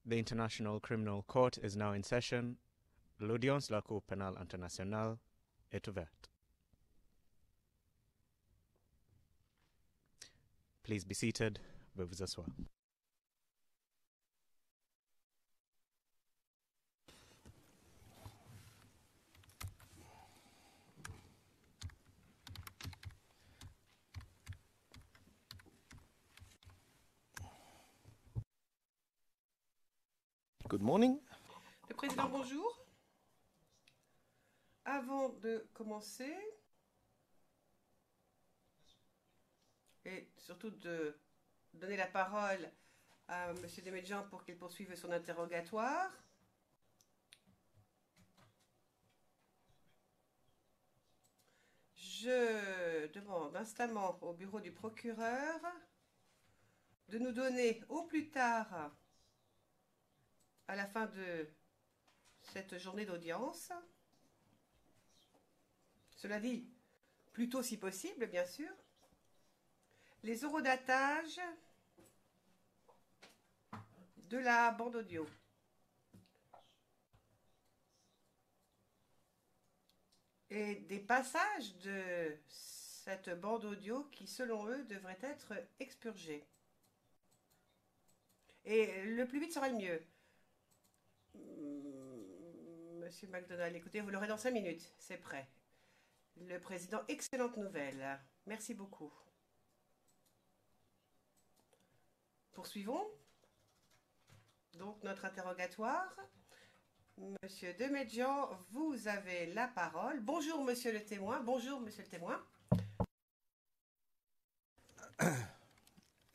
The International Criminal Court is now in session. L'audience de la Cour pénale internationale est ouverte. Please be seated. Veuillez vous asseoir. Good morning. Le président, bonjour. Avant de commencer, et surtout de donner la parole à M. Demedjian pour qu'il poursuive son interrogatoire, je demande instamment au bureau du procureur de nous donner au plus tard, à la fin de cette journée d'audience, cela dit, plus tôt si possible, bien sûr, les eurodatages de la bande audio. Et des passages de cette bande audio qui, selon eux, devraient être expurgés. Et le plus vite sera le mieux. Monsieur McDonald, écoutez, vous l'aurez dans 5 minutes, c'est prêt. Le président, excellente nouvelle. Merci beaucoup. Poursuivons. Donc, notre interrogatoire. Monsieur Demedjian, vous avez la parole. Bonjour, monsieur le témoin. Bonjour, monsieur le témoin.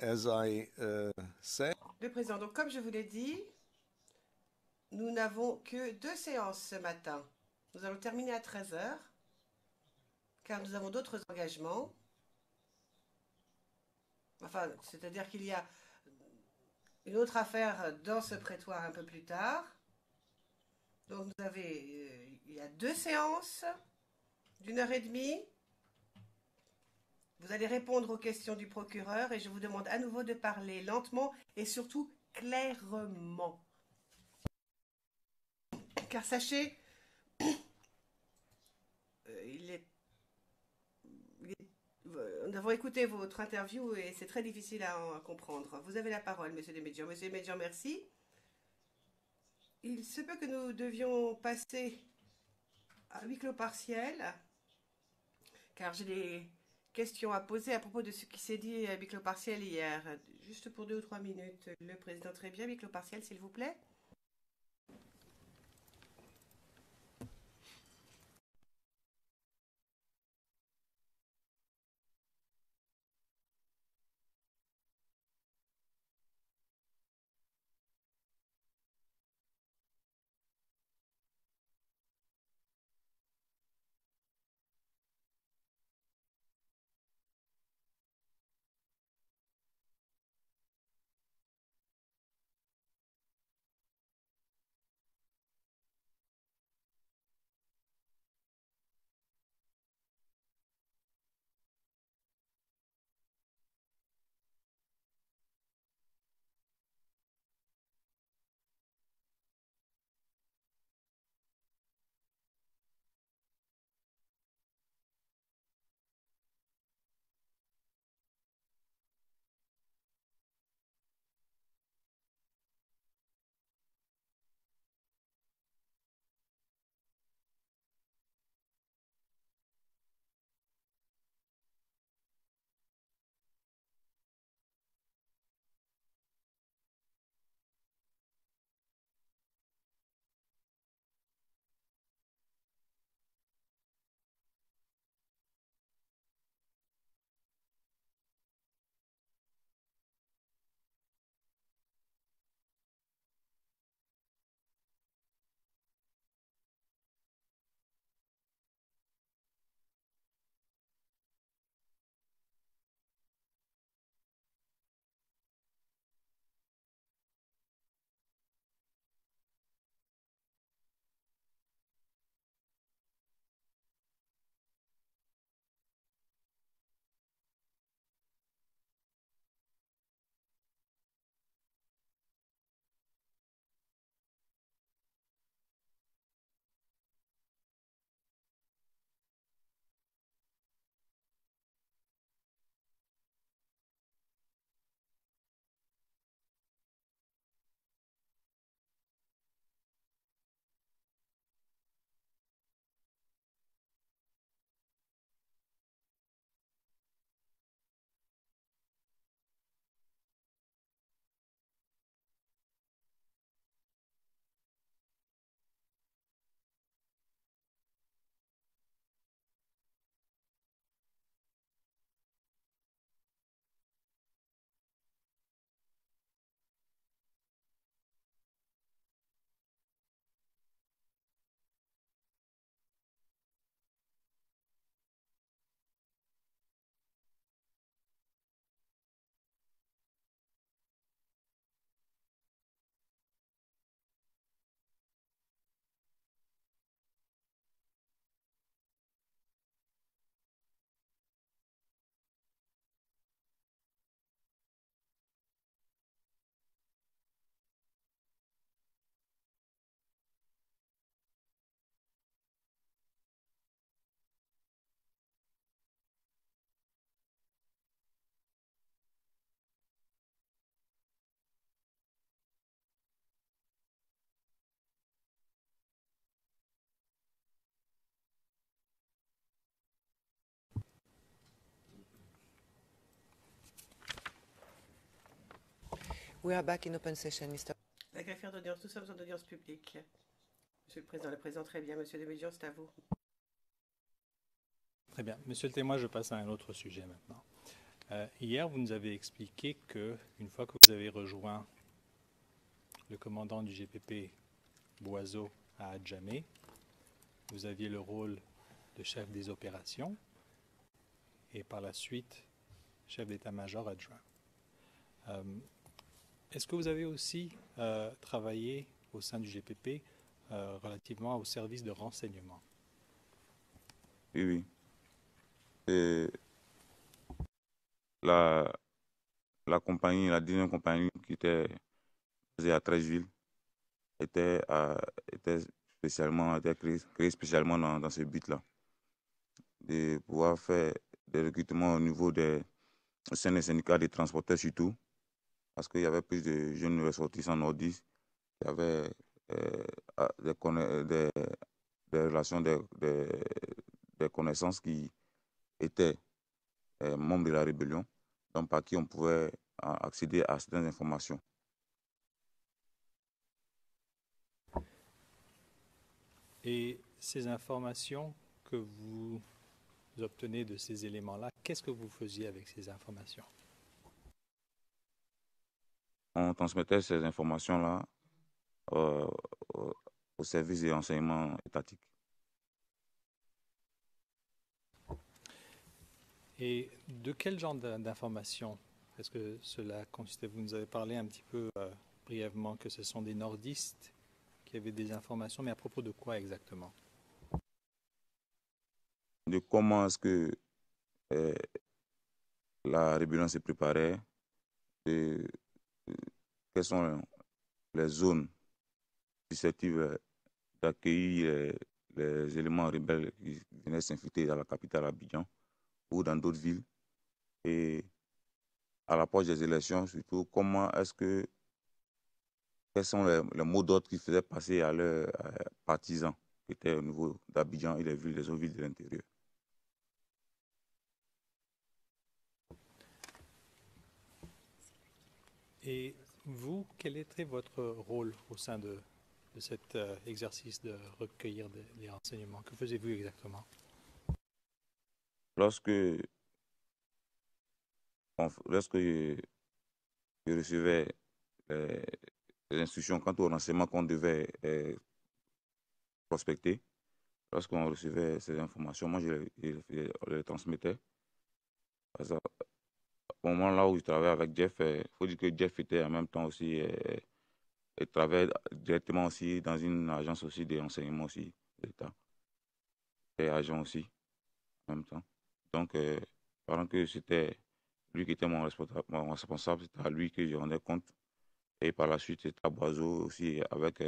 As I said, Le président, donc comme je vous l'ai dit, nous n'avons que 2 séances ce matin. Nous allons terminer à 13 h, car nous avons d'autres engagements. Enfin, c'est-à-dire qu'il y a une autre affaire dans ce prétoire un peu plus tard. Donc il y a 2 séances d'1 h 30. Vous allez répondre aux questions du procureur et je vous demande à nouveau de parler lentement et surtout clairement. Car sachez, nous avons écouté votre interview et c'est très difficile à comprendre. Vous avez la parole, monsieur Demedjian. Monsieur Demedjian, merci. Il se peut que nous devions passer à huis clos partiel, car j'ai des questions à poser à propos de ce qui s'est dit à huis clos partiel hier. Juste pour 2 ou 3 minutes. Le président, très bien. Huis clos partiel, s'il vous plaît. We are back in open session, Mr. La greffière d'audience, nous sommes en audience publique. Monsieur le Président, très bien. Monsieur Desmédions, c'est à vous. Très bien. Monsieur le témoin, je passe à un autre sujet maintenant. Hier, vous nous avez expliqué que une fois que vous avez rejoint le commandant du GPP Boiseau à Adjamé, vous aviez le rôle de chef des opérations et par la suite chef d'état-major adjoint. Est-ce que vous avez aussi travaillé au sein du GPP relativement au service de renseignement? Oui, oui. Et la compagnie, la deuxième compagnie qui était basée à Treichville était créée spécialement dans ce but-là, de pouvoir faire des recrutements au sein des syndicats des transporteurs surtout, parce qu'il y avait plus de jeunes ressortissants nordistes qui avaient des relations, des connaissances qui étaient membres de la rébellion, donc par qui on pouvait accéder à certaines informations. Et ces informations que vous obtenez de ces éléments-là, qu'est-ce que vous faisiez avec ces informations? On transmettait ces informations-là au service des renseignements étatiques. Et de quel genre d'informations est-ce que cela consistait? Vous nous avez parlé un petit peu brièvement que ce sont des nordistes qui avaient des informations, mais à propos de quoi exactement? De comment est-ce que la rébellion se préparait, de quelles sont les zones susceptibles d'accueillir les éléments rebelles qui venaient s'infiltrer dans la capitale Abidjan ou dans d'autres villes. Et à l'approche des élections, surtout, quels sont les mots d'ordre qu'ils faisaient passer à leurs partisans qui étaient au niveau d'Abidjan et les autres villes de l'intérieur. Et vous, quel était votre rôle au sein de cet exercice de recueillir les renseignements? Que faisiez-vous exactement? Lorsque je recevais les instructions quant aux renseignements qu'on devait prospecter, lorsqu'on recevait ces informations, moi je les transmettais. Au moment là où je travaillais avec Jeff, il faut dire que Jeff était en même temps aussi, il travaillait directement aussi dans une agence aussi de renseignement aussi d'État, et agent aussi en même temps. Donc, pendant que c'était lui qui était mon responsable, c'était à lui que je rendais compte. Et par la suite, c'était à Boiseau aussi avec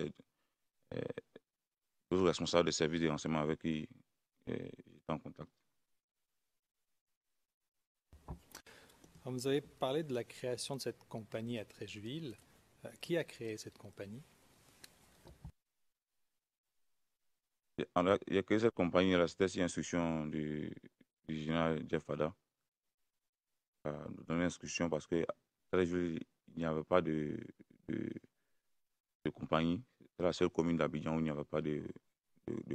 d'autres responsables des services de renseignement avec qui j'étais en contact. Alors, vous avez parlé de la création de cette compagnie à Treichville. Qui a créé cette compagnie? Il y a créé cette compagnie, c'était sur instruction du général Jeff Fada. Nous donner instruction parce que à Treichville, il n'y avait pas de compagnie. C'est la seule commune d'Abidjan où il n'y avait pas de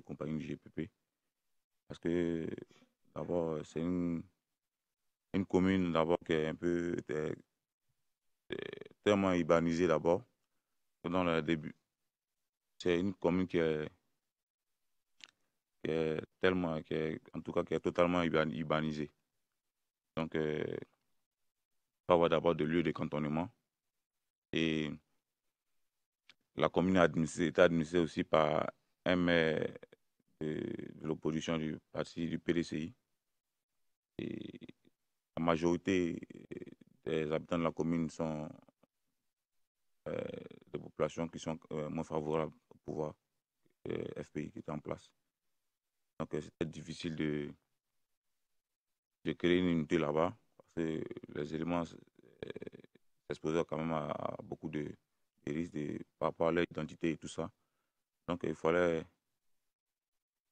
compagnie du GPP. Parce que d'abord, c'est une commune d'abord qui est un peu tellement urbanisée d'abord. Dans le début, c'est une commune qui est totalement urbanisée. Donc, il faut avoir d'abord de lieux de cantonnement. Et la commune est administrée aussi par un maire de l'opposition du parti du PDCI. Et la majorité des habitants de la commune sont des populations qui sont moins favorables au pouvoir FPI qui est en place. Donc c'était difficile de créer une unité là-bas parce que les éléments s'exposaient quand même à beaucoup de risques par rapport à leur identité et tout ça. Donc il fallait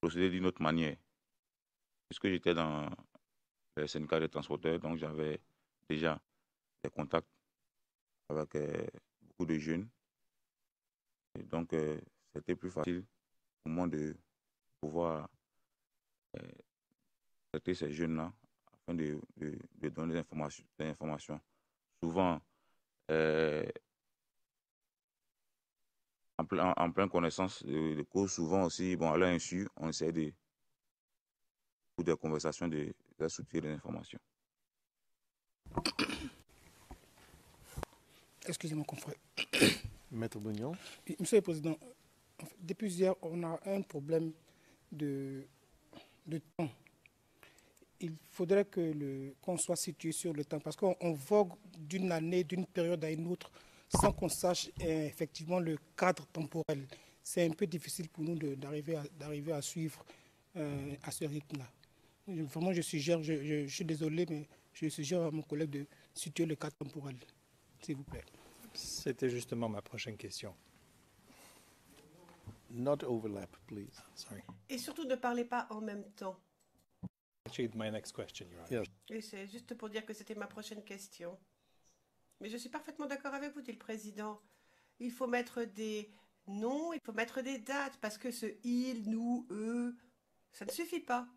procéder d'une autre manière. Puisque j'étais dans le syndicat des transporteurs, donc j'avais déjà des contacts avec beaucoup de jeunes. Et donc, c'était plus facile pour moi de pouvoir traiter ces jeunes-là afin de donner des informations. Souvent, euh, en pleine connaissance de cause, souvent aussi, bon, à l'insu, on essaie pour des conversations, de soutirer des informations. Excusez-moi, mon confrère. Maître Bugnon. Monsieur le Président, en fait, depuis hier, on a un problème de temps. Il faudrait qu'on soit situé sur le temps parce qu'on vogue d'une année, d'une période à une autre sans qu'on sache effectivement le cadre temporel. C'est un peu difficile pour nous d'arriver à suivre à ce rythme-là. Vraiment, je suis désolé, mais je suggère à mon collègue de situer le cadre temporel, s'il vous plaît. C'était justement ma prochaine question. Not overlap, please. Sorry. Et surtout, ne parlez pas en même temps. Actually, my next question, Your Honor. Yes. Et c'est juste pour dire que c'était ma prochaine question. Mais je suis parfaitement d'accord avec vous, dit le président. Il faut mettre des noms, il faut mettre des dates, parce que ce il, nous, eux, ça ne suffit pas.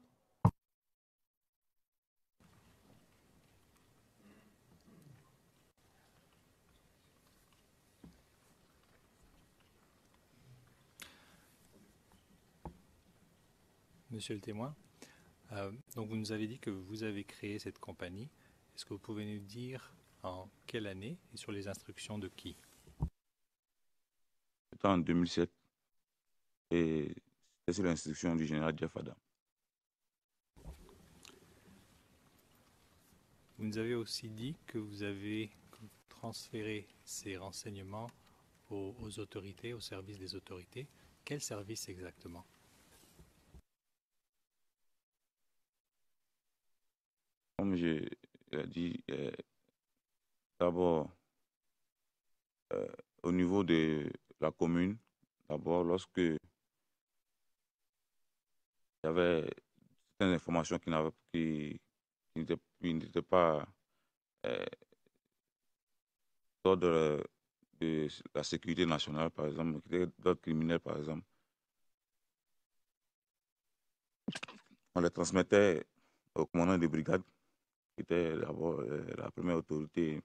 Monsieur le témoin, donc vous nous avez dit que vous avez créé cette compagnie. Est-ce que vous pouvez nous dire en quelle année et sur les instructions de qui? C'était en 2007 et c'était sur l'instruction du général Jeff Adam. Vous nous avez aussi dit que vous avez transféré ces renseignements aux autorités, au service des autorités. Quel service exactement? Comme j'ai dit, d'abord, au niveau de la commune, d'abord, lorsque il y avait certaines informations qui n'étaient pas d'ordre de la sécurité nationale, par exemple, qui étaient d'ordre criminel, par exemple, on les transmettait au commandant de brigade, qui était d'abord la première autorité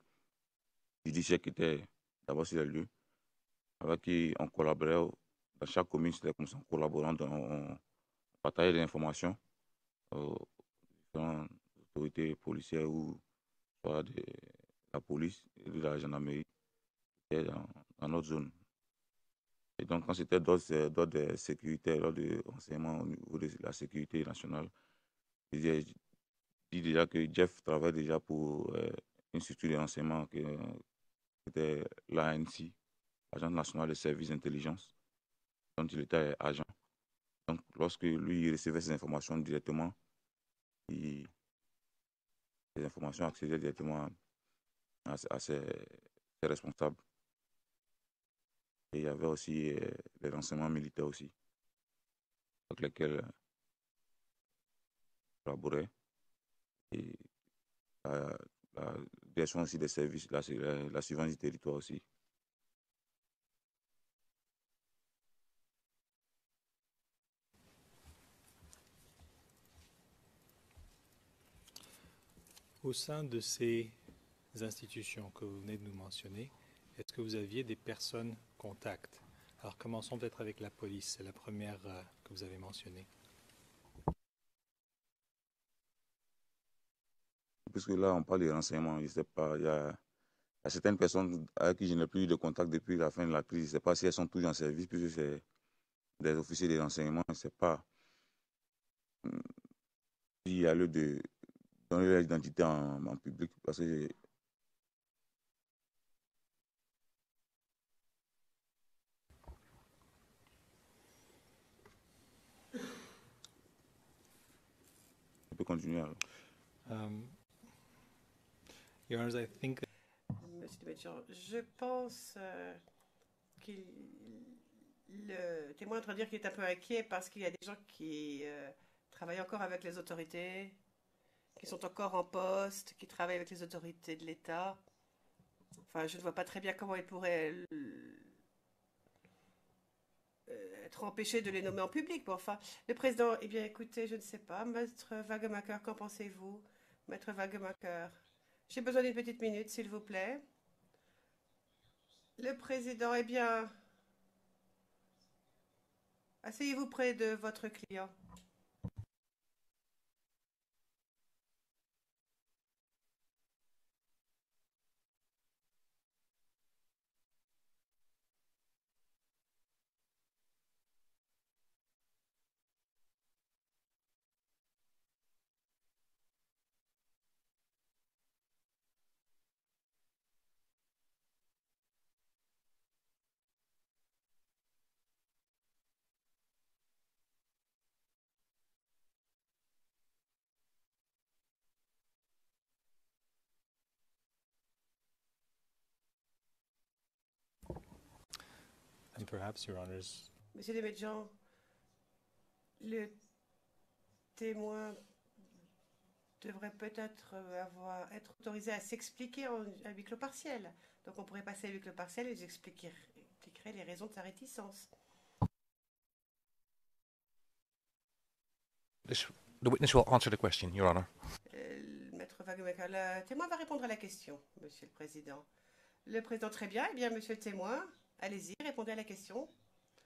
judiciaire qui était d'abord sur les lieux, avec qui on collaborait dans chaque commune, c'était comme ça, en collaborant, on partageait des informations aux différentes autorités policières ou soit de la police et de la gendarmerie qui étaient dans notre zone. Et donc, quand c'était d'ordre de sécurité, d'ordre de renseignement au niveau de la sécurité nationale, je dis déjà que Jeff travaille déjà pour une structure de renseignement qui était l'ANC, Agence nationale des services d'intelligence, dont il était agent. Donc, lorsque lui il recevait ces informations directement, les informations accédaient directement à ses responsables. Et il y avait aussi les renseignements militaires aussi, avec lesquels il collaborait. Et la direction aussi des services, la surveillance du territoire aussi. Au sein de ces institutions que vous venez de nous mentionner, est-ce que vous aviez des personnes contacts? Alors commençons peut-être avec la police, c'est la première que vous avez mentionnée. Puisque là, on parle de renseignements, je ne sais pas, il y a certaines personnes avec qui je n'ai plus eu de contact depuis la fin de la crise. Je ne sais pas si elles sont toujours en service, puisque c'est des officiers de renseignement. Je ne sais pas s'il y a lieu de donner leur identité en public, parce que on peut continuer. Your Honor, I think Monsieur le Major, je pense que le témoin est en train de dire qu'il est un peu inquiet parce qu'il y a des gens qui travaillent encore avec les autorités, qui sont encore en poste, qui travaillent avec les autorités de l'État. Enfin, je ne vois pas très bien comment il pourrait être empêché de les nommer en public. Bon, enfin, le président, eh bien, écoutez, je ne sais pas. Maître Wagemaker, qu'en pensez-vous? Maître Wagemaker, j'ai besoin d'une petite minute, s'il vous plaît. Le président, eh bien, asseyez-vous près de votre client. And perhaps, Your Honors, Monsieur Desméjean, le témoin devrait peut-être être autorisé à s'expliquer à huis clos partiel. Donc on pourrait passer à huis clos partiel et expliquerait les raisons de sa réticence. The witness will answer the question, Your Honor. Maître Wagemaker, le témoin va répondre à la question, Monsieur le Président. Le Président, très bien. Eh bien, Monsieur le témoin, allez-y, répondez à la question.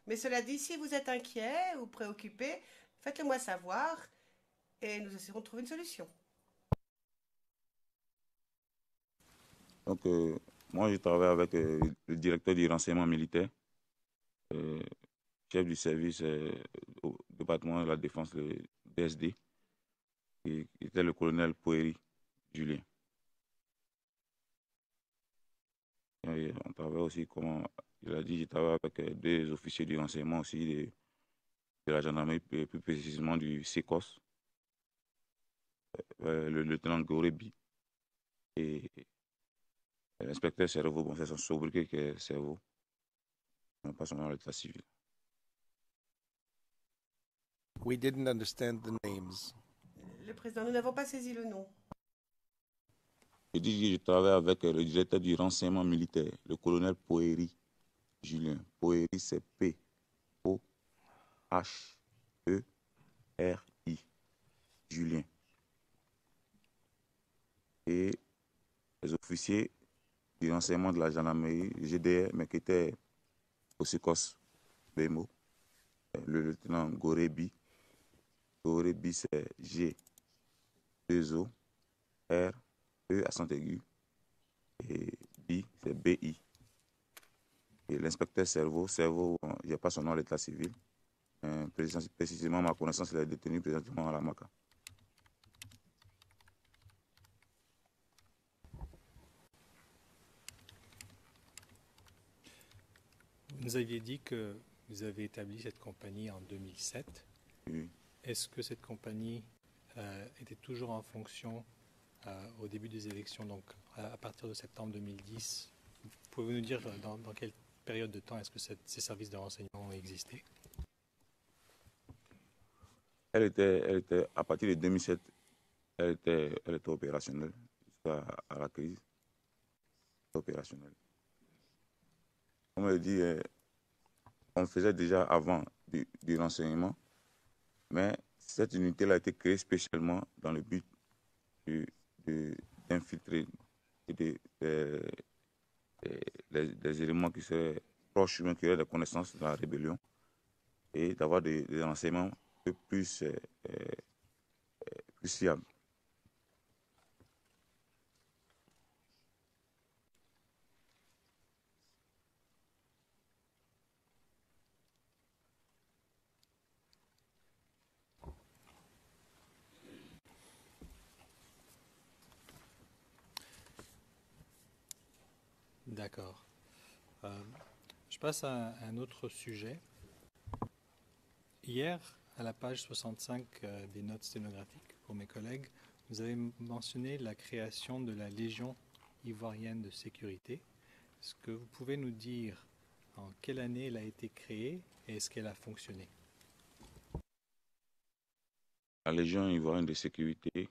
Mais cela dit, si vous êtes inquiet ou préoccupé, faites-le moi savoir et nous essaierons de trouver une solution. Donc, moi, je travaille avec le directeur du renseignement militaire, chef du service au département de la défense, le DSD, qui était le colonel Poeri Julien. Et on travaille aussi, comme il a dit, je travaille avec deux officiers du renseignement aussi de la gendarmerie, plus précisément du SECOS, le lieutenant Gorebi et l'inspecteur Cerveau. Bon, c'est son sobriquet qui est Cerveau, mais pas son nom à l'état civil. We didn't understand the names. Le Président, nous n'avons pas saisi le nom. Je dis que je travaille avec le directeur du renseignement militaire, le colonel Poeri Julien. Poeri, c'est P-O-H-E-R-I. Julien. Et les officiers du renseignement de la gendarmerie, GDR, mais qui étaient au SECOS BMO, le lieutenant Gorebi. Gorebi, c'est G-2-O-R-E accent aigu. Et B, c'est B-I. Et l'inspecteur Cerveau, je n'ai pas son nom à l'état civil. Précisément, ma connaissance, il est détenu présentement à la MACA. vous nous aviez dit que vous avez établi cette compagnie en 2007. Oui. Est-ce que cette compagnie était toujours en fonction au début des élections, donc à partir de septembre 2010? Pouvez-vous nous dire dans quelle période de temps est-ce que ces services de renseignement ont existé? Elle était, à partir de 2007, elle était opérationnelle jusqu'à la crise. Opérationnelle. Comme je dit, on faisait déjà avant du renseignement, mais cette unité a été créée spécialement dans le but d'infiltrer des éléments qui seraient proches, qui auraient des connaissances dans la rébellion, et d'avoir des renseignements un peu plus fiables. D'accord. Je passe à un autre sujet. Hier, à la page 65 des notes sténographiques pour mes collègues, vous avez mentionné la création de la Légion ivoirienne de sécurité. Est-ce que vous pouvez nous dire en quelle année elle a été créée et est-ce qu'elle a fonctionné? La Légion ivoirienne de sécurité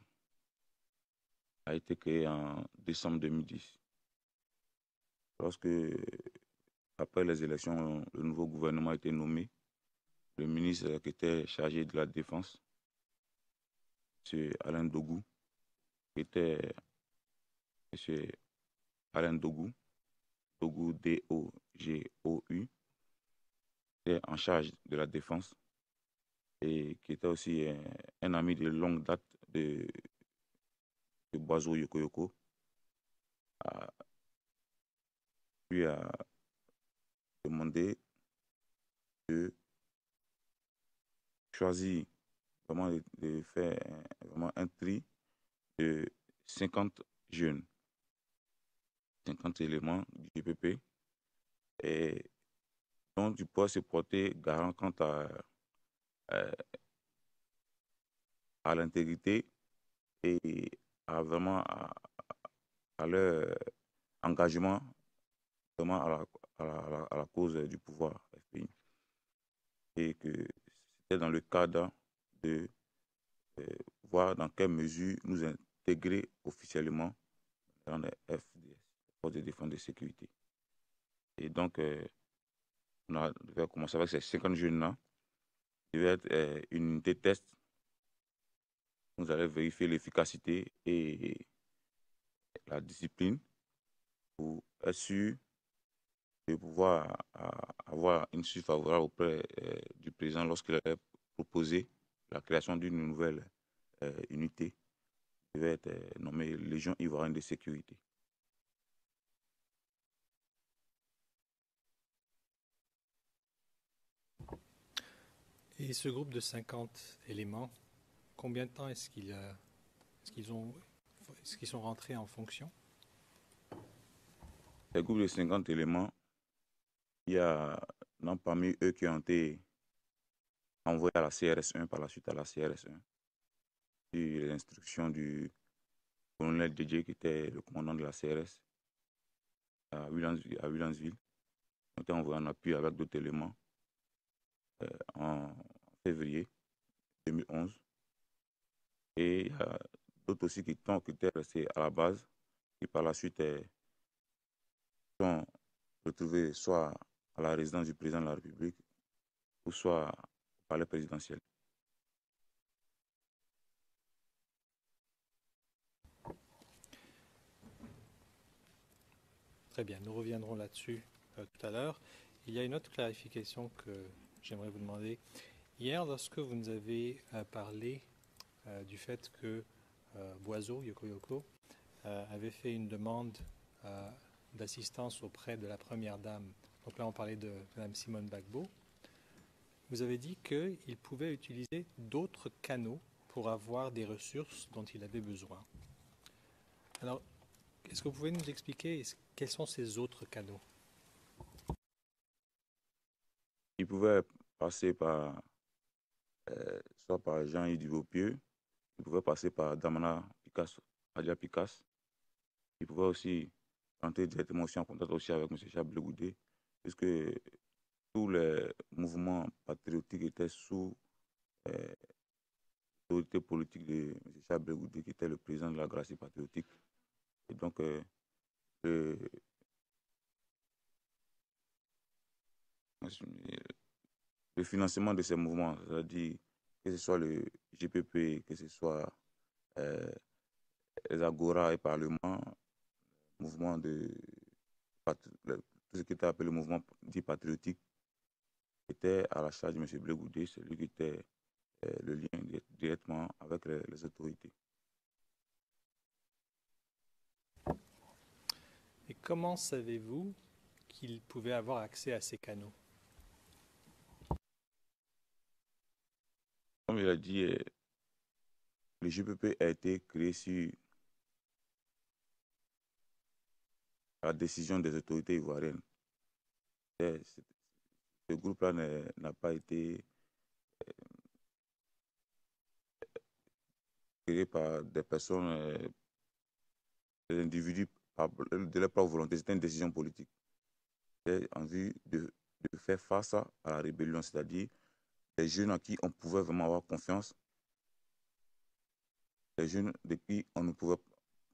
a été créée en décembre 2010. lorsque, après les élections, le nouveau gouvernement a été nommé, le ministre qui était chargé de la Défense, M. Alain Dogou, qui était M. Alain Dogou, Dogou D-O-G-O-U, était en charge de la Défense et qui était aussi un ami de longue date de Boiseau Yokoyoko, lui a demandé de choisir vraiment de faire vraiment un tri de 50 jeunes, 50 éléments du GPP, et dont tu pourras se porter garant quant à l'intégrité et vraiment à leur engagement vraiment à la cause du pouvoir FPI. Et que c'était dans le cadre de voir dans quelle mesure nous intégrer officiellement dans les FDS, Forces de défense et de sécurité. Et donc, on devait commencer avec ces 50 jeunes-là. Il devait être une unité test. Nous allons vérifier l'efficacité et la discipline pour être sûr de pouvoir avoir une suite favorable auprès du président lorsqu'il avait proposé la création d'une nouvelle unité qui devait être nommée Légion ivoirienne de sécurité. Et ce groupe de 50 éléments, combien de temps est-ce qu'ils sont rentrés en fonction? Ce groupe de 50 éléments, il y a parmi eux qui ont été envoyés à la CRS-1, par la suite à la CRS-1, sur les instructions du colonel Dédé, qui était le commandant de la CRS à Williamsville. Ils ont été envoyés en appui avec d'autres éléments en février 2011. Et il y a d'autres aussi qui étaient restés à la base, qui par la suite sont retrouvés soit à la résidence du président de la République ou soit au palais présidentiel. Très bien, nous reviendrons là-dessus tout à l'heure. Il y a une autre clarification que j'aimerais vous demander. Hier, lorsque vous nous avez parlé du fait que Boiseau Yokoyoko avait fait une demande d'assistance auprès de la première dame, donc là on parlait de Mme Simone Gbagbo, vous avez dit qu'il pouvait utiliser d'autres canaux pour avoir des ressources dont il avait besoin. Alors, est-ce que vous pouvez nous expliquer quels sont ces autres canaux? Il pouvait passer par soit par Jean-Yves Beaupieux, il pouvait passer par Damana Picasso, Adia Picasso. Il pouvait aussi entrer directement aussi en contact aussi avec M. Chablé Goudé, puisque tous les mouvements patriotiques étaient sous l'autorité politique de M. Chablé Goudé, qui était le président de la Gracie patriotique. Et donc, le financement de ces mouvements, c'est-à-dire que ce soit le GPP, que ce soit les Agora et Parlement, mouvement tout ce qui était appelé le mouvement dit patriotique, était à la charge de M. Blé Goudé, celui qui était le lien directement avec les autorités. Et comment savez-vous qu'il pouvait avoir accès à ces canaux? Comme il a dit, le GPP a été créé sur la décision des autorités ivoiriennes. Ce groupe-là n'a pas été créé par des personnes, des individus de leur propre volonté. C'était une décision politique. C'était en vue de faire face à la rébellion, c'est-à-dire les jeunes en qui on pouvait vraiment avoir confiance, les jeunes de qui on ne pouvait,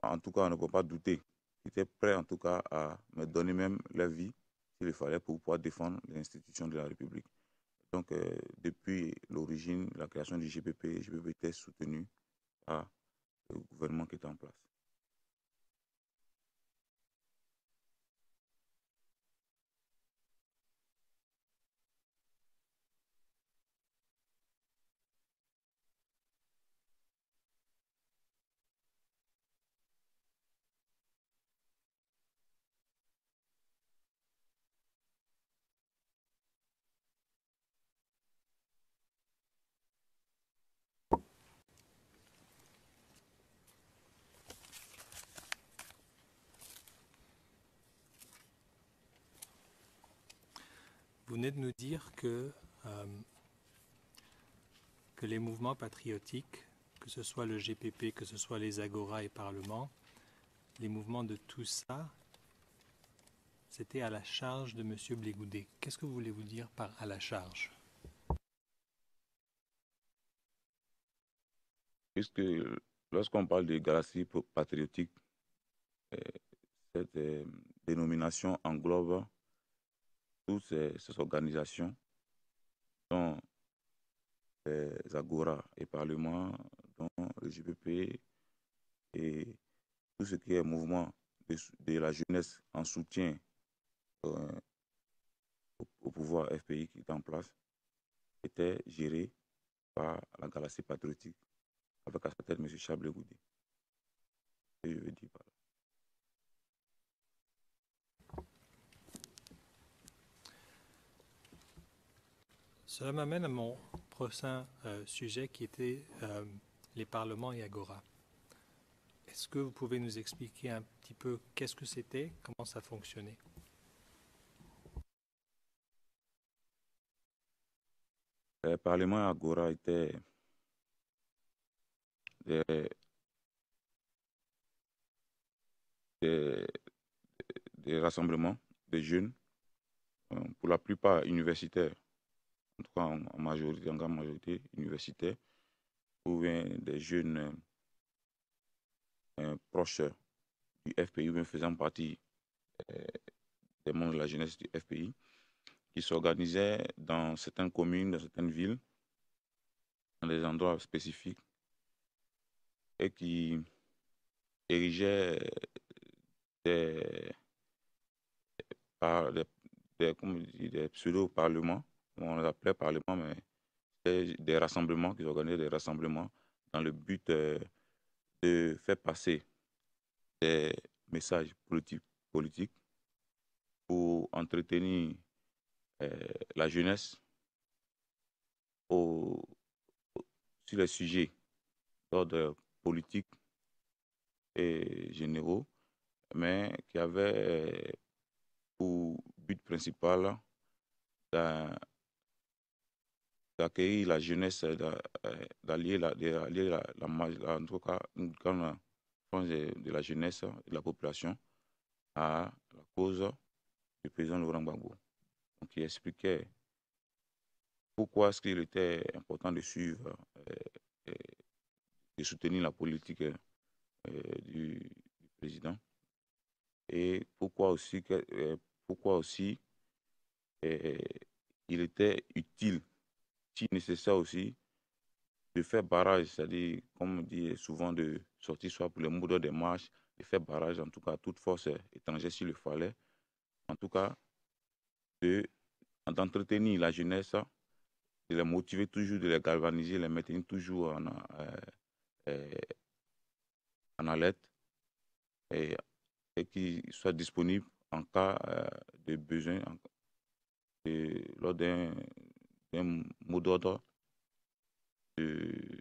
en tout cas, on ne peut pas douter qui étaient prêts en tout cas à me donner même leur vie s'il le fallait pour pouvoir défendre les institutions de la République. Donc, depuis l'origine, la création du GPP était soutenu par le gouvernement qui était en place. Vous venez de nous dire que les mouvements patriotiques, que ce soit le GPP, que ce soit les Agora et Parlement, les mouvements de tout ça, c'était à la charge de M. Blégoudet. Qu'est-ce que voulez-vous dire par à la charge? Puisque lorsqu'on parle de galaxie patriotique, cette dénomination englobe toutes ces organisations, dont les Agora et Parlement, dont le GPP et tout ce qui est mouvement de la jeunesse en soutien au pouvoir FPI qui est en place, était géré par la galaxie patriotique, avec à sa tête M. Charles Blégoudet. Et je veux dire par là. Cela m'amène à mon prochain sujet qui était les parlements et Agora. Est-ce que vous pouvez nous expliquer un petit peu qu'est-ce que c'était, comment ça fonctionnait? Les parlements et Agora étaient des rassemblements de jeunes, pour la plupart universitaires, en tout cas en majorité, en grande majorité universitaires, ou bien des jeunes proches du FPI, ou bien faisant partie des membres de la jeunesse du FPI, qui s'organisaient dans certaines communes, dans certaines villes, dans des endroits spécifiques, et qui érigeaient des des pseudo-parlements, on les appelait parlements, mais c'était des rassemblements, qui organisaient des rassemblements dans le but de faire passer des messages politiques pour entretenir la jeunesse sur les sujets d'ordre politique et généraux, mais qui avaient pour but principal d'accueillir la jeunesse, d'allier en tout cas une grande frange de la jeunesse et de la population à la cause du président Laurent Gbagbo. Donc, il expliquait pourquoi est-ce qu'il était important de suivre et de soutenir la politique du président, et pourquoi aussi il était utile, si nécessaire aussi, de faire barrage, c'est-à-dire, comme on dit souvent, de sortir soit pour les mots d'ordre des marches, de faire barrage en tout cas à toute force étrangère s'il le fallait, en tout cas d'entretenir la jeunesse, de les motiver toujours, de les galvaniser, de les maintenir toujours en alerte, et qu'ils soient disponibles en cas de besoin, lors d'un mot d'ordre,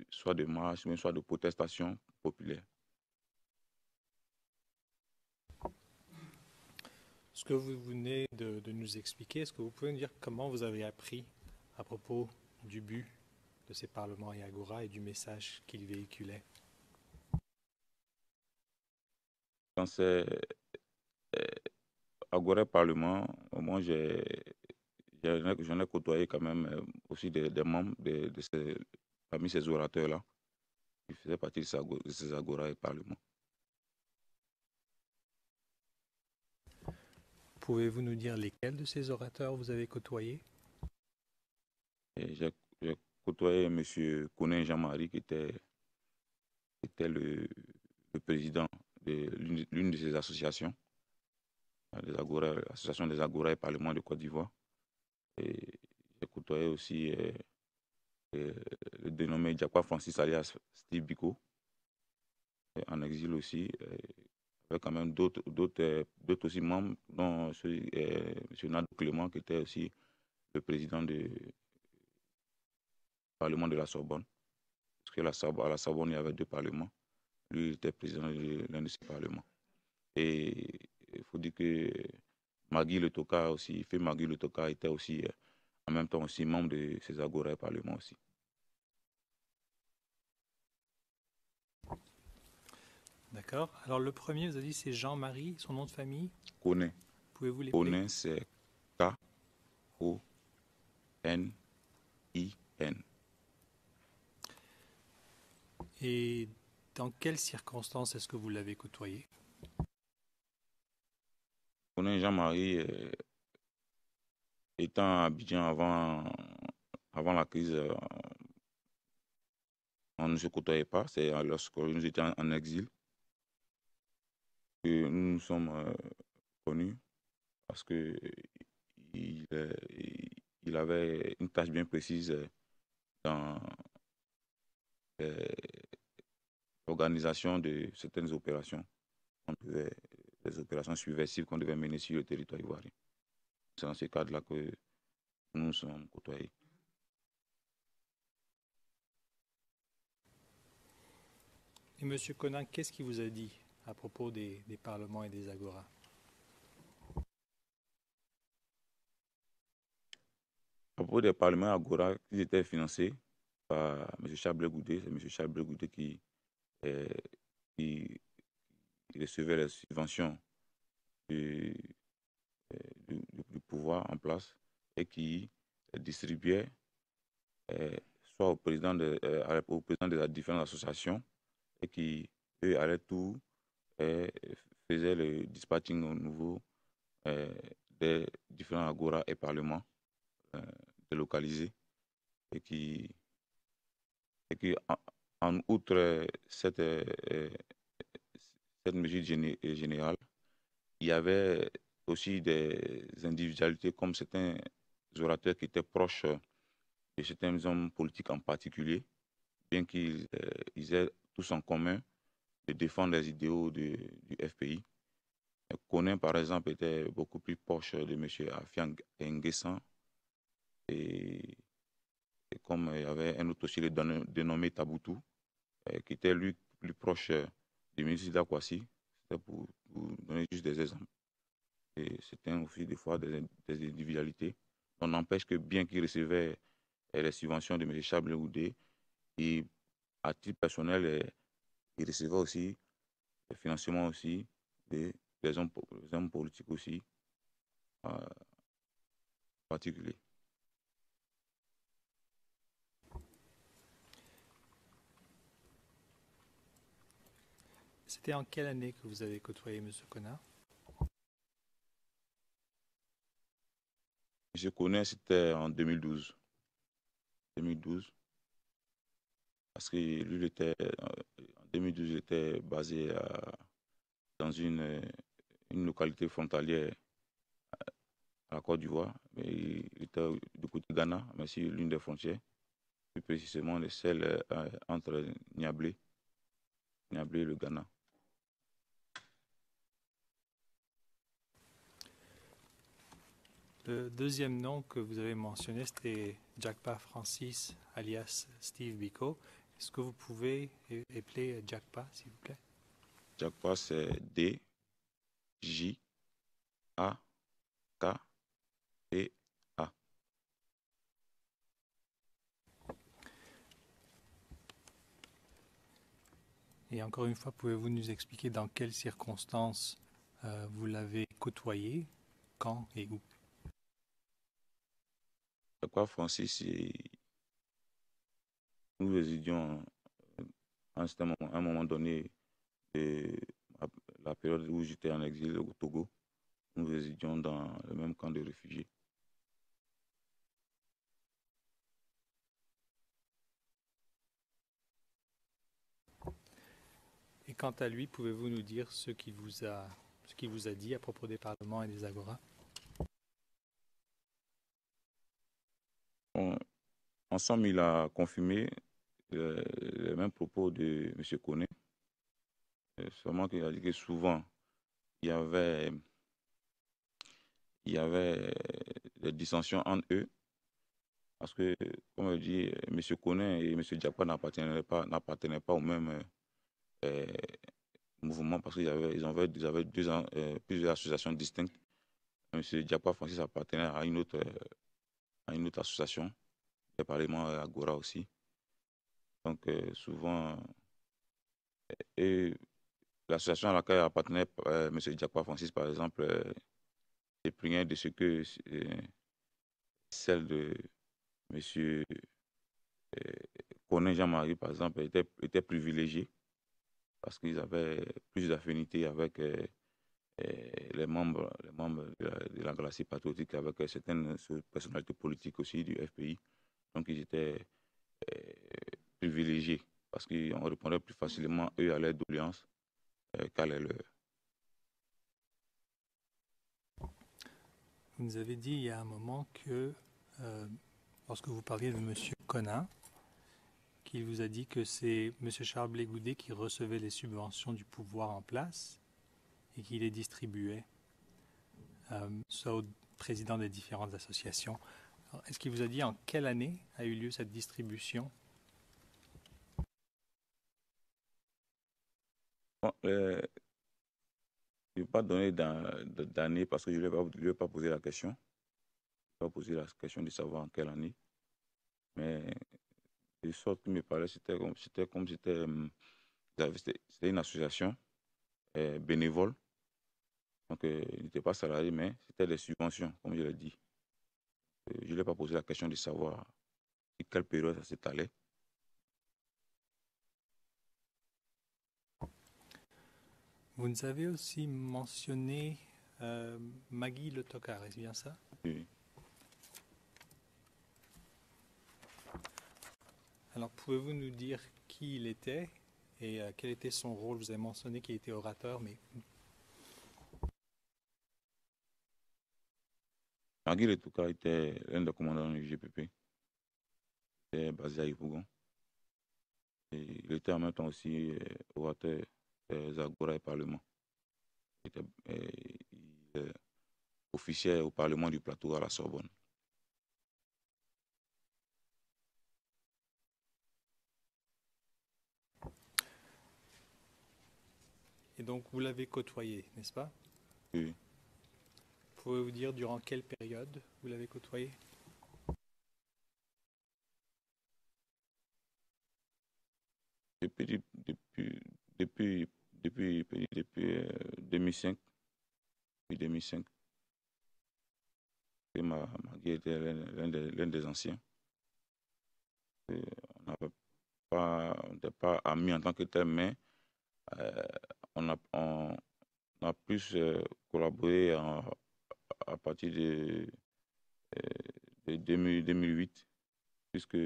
soit de marche, mais soit de protestation populaire. Ce que vous venez de nous expliquer, est-ce que vous pouvez nous dire comment vous avez appris à propos du but de ces parlements et Agora et du message qu'ils véhiculaient? Dans ces Agora et Parlement, moi j'en ai côtoyé quand même aussi des membres parmi ces orateurs-là, qui faisaient partie de ces Agora et Parlement. Pouvez-vous nous dire lesquels de ces orateurs vous avez côtoyés? Et j'ai côtoyé M. Koné Jean-Marie, qui était le président de l'une de ces associations, l'Association des Agora et Parlement de Côte d'Ivoire. Et j'ai côtoyé aussi le dénommé Diakwa Francis alias Steve Biko, en exil aussi, avec quand même d'autres aussi membres, dont M. Nado Clément, qui était aussi le président du Parlement de la Sorbonne. Parce qu'à la Sorbonne, il y avait 2 parlements. Lui, il était président de l'un de ces parlements. Et il faut dire que Magui Le Toka aussi, Fait Magui Le Toka était aussi, en même temps aussi membre de ces Agora et Parlement aussi. D'accord. Alors le premier, vous avez dit, c'est Jean-Marie, son nom de famille? Koné. Pouvez-vous l'épeler? Koné, c'est K-O-N-I-N. Et dans quelles circonstances est-ce que vous l'avez côtoyé? Koné Jean-Marie, étant à Abidjan avant la crise, on ne se côtoyait pas. C'est lorsque nous étions en exil que nous nous sommes connus, parce que il avait une tâche bien précise dans l'organisation de certaines opérations. Les opérations subversives qu'on devait mener sur le territoire ivoirien. C'est dans ce cadre-là que nous nous sommes côtoyés. Et M. Conan, qu'est-ce qu'il vous a dit à propos des parlements et des agoras? À propos des parlements agora, ils étaient financés par M. Charles Goudé. C'est M. Charles Goudé qui recevait les subventions du pouvoir en place et qui distribuait soit au président de la différentes associations, et qui, eux, allaient tout et faisaient le dispatching au niveau des différents agoras et parlements délocalisés, et qui en outre cette mesure générale, il y avait aussi des individualités comme certains orateurs qui étaient proches de certains hommes politiques en particulier, bien qu'ils aient tous en commun de défendre les idéaux du FPI. Koné, par exemple, était beaucoup plus proche de M. Afiang Nguessan, et comme il y avait un autre aussi dénommé Taboutou, qui était lui plus proche du ministre d'Akwasi. C'était pour donner juste des exemples. Et c'était aussi des fois des individualités. On n'empêche que bien qu'il recevait les subventions de M. Charles Oudé, et à titre personnel, il recevait aussi le financement aussi des hommes politiques aussi particuliers. C'était en quelle année que vous avez côtoyé M. Conan? Je connais, c'était en 2012. 2012. Parce que lui, en 2012, il était basé dans une localité frontalière à la Côte d'Ivoire. Mais il était du côté de Ghana, mais sur l'une des frontières, plus précisément celle entre Niablé et le Ghana. Le deuxième nom que vous avez mentionné, c'était Diakwa Francis, alias Steve Biko. Est-ce que vous pouvez épeler Diakwa, s'il vous plaît? Diakwa, c'est D-J-A-K-P-A. Et encore une fois, pouvez-vous nous expliquer dans quelles circonstances vous l'avez côtoyé, quand et où? Diakwa Francis, nous résidions à un moment donné de la période où j'étais en exil au Togo. nous résidions dans le même camp de réfugiés. Et quant à lui, pouvez-vous nous dire ce qu'il vous a dit à propos des parlements et des agoras? Ensemble, il a confirmé les mêmes propos de M. Koné, seulement qu'il a dit que souvent, il y avait des dissensions entre eux, parce que, comme je dis, M. Koné et M. Diakwa n'appartenaient pas au même euh, mouvement, parce qu'ils avaient plusieurs associations distinctes. M. Diakwa Francis appartenait à une autre association, le Parlement Agora aussi. Donc, souvent, et l'association à laquelle appartenait M. Diakwa Francis, par exemple, se plaignait de ce que celle de M. Koné Jean-Marie, par exemple, était privilégiée parce qu'ils avaient plus d'affinités avec les membres de la Galaxie patriotique, avec certaines personnalités politiques aussi du FPI. Donc, ils étaient privilégiés parce qu'on répondait plus facilement, eux, à l'aide d'audience qu'à les leurs. Vous nous avez dit il y a un moment que, lorsque vous parliez de M. Conin, qu'il vous a dit que c'est M. Charles Blé Goudet qui recevait les subventions du pouvoir en place et qui les distribuait, soit au président des différentes associations. Est-ce qu'il vous a dit en quelle année a eu lieu cette distribution? Bon, je ne vais pas donner d'année parce que je ne lui ai pas posé la question. Je ne vais pas poser la question de savoir en quelle année. Mais de sorte qu'il me parlait, c'était une association bénévole. Donc, il n'était pas salarié, mais c'était des subventions, comme je l'ai dit. Je ne lui ai pas posé la question de savoir à quelle période ça s'étalait. Vous nous avez aussi mentionné Magui Le Tocard, est-ce bien ça? Oui. Alors, pouvez-vous nous dire qui il était et quel était son rôle? Vous avez mentionné qu'il était orateur, mais... Magui Le Tocard était l'un des commandants du GPP. Il était basé à Yopougon. Et il était en même temps aussi orateur des Agora et Parlement. Il officiait au Parlement du Plateau à la Sorbonne. Et donc, vous l'avez côtoyé, n'est-ce pas? Oui. Pouvez-vous dire durant quelle période vous l'avez côtoyé? Depuis 2005. Depuis 2005. Magui était l'un des anciens. On n'était pas amis en tant que tel, mais on a plus collaboré à partir de 2008, puisque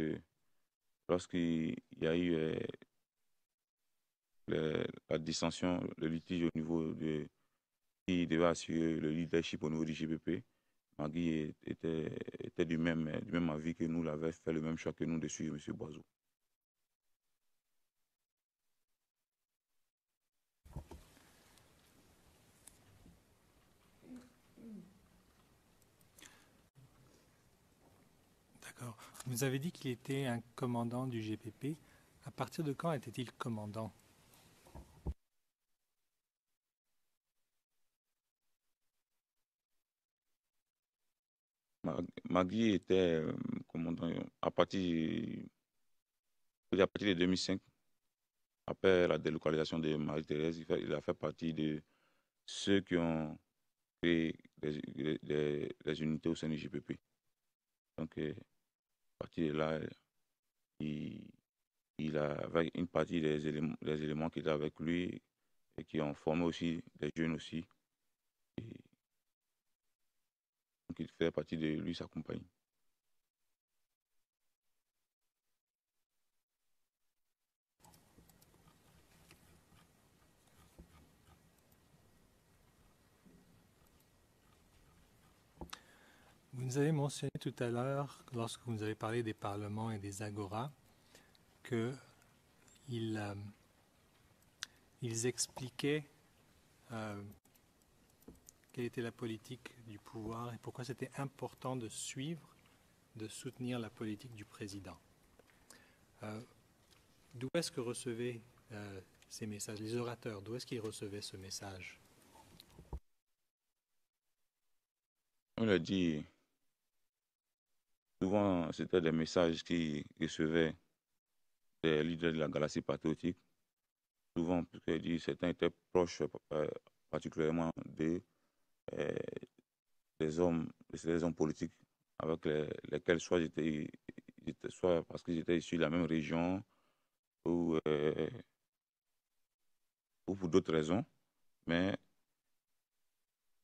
lorsqu'il y a eu la dissension, le litige au niveau de qui devait assurer le leadership au niveau du GPP, Magui était du même avis que nous, il avait fait le même choix que nous de suivre M. Boiseau. D'accord. Vous avez dit qu'il était un commandant du GPP. À partir de quand était-il commandant? Magui était commandant à partir de 2005. Après la délocalisation de Marie-Thérèse, il a fait partie de ceux qui ont créé les unités au sein du GPP. Donc, à partir de là, il a avec une partie des éléments qui étaient avec lui et qui ont formé aussi des jeunes aussi. Et Donc il fait partie de lui, sa compagnie. Vous nous avez mentionné tout à l'heure, lorsque vous nous avez parlé des parlements et des agoras, qu'ils expliquaient quelle était la politique du pouvoir et pourquoi c'était important de suivre, de soutenir la politique du président. D'où est-ce que recevaient ces messages, les orateurs, d'où est-ce qu'ils recevaient ce message? On l'a dit, souvent c'était des messages qu'ils recevaient des leaders de la galaxie patriotique. Souvent, parce que dit, certains étaient proches particulièrement des hommes politiques avec lesquels soit soit parce qu'ils étaient issus de la même région ou pour d'autres raisons. Mais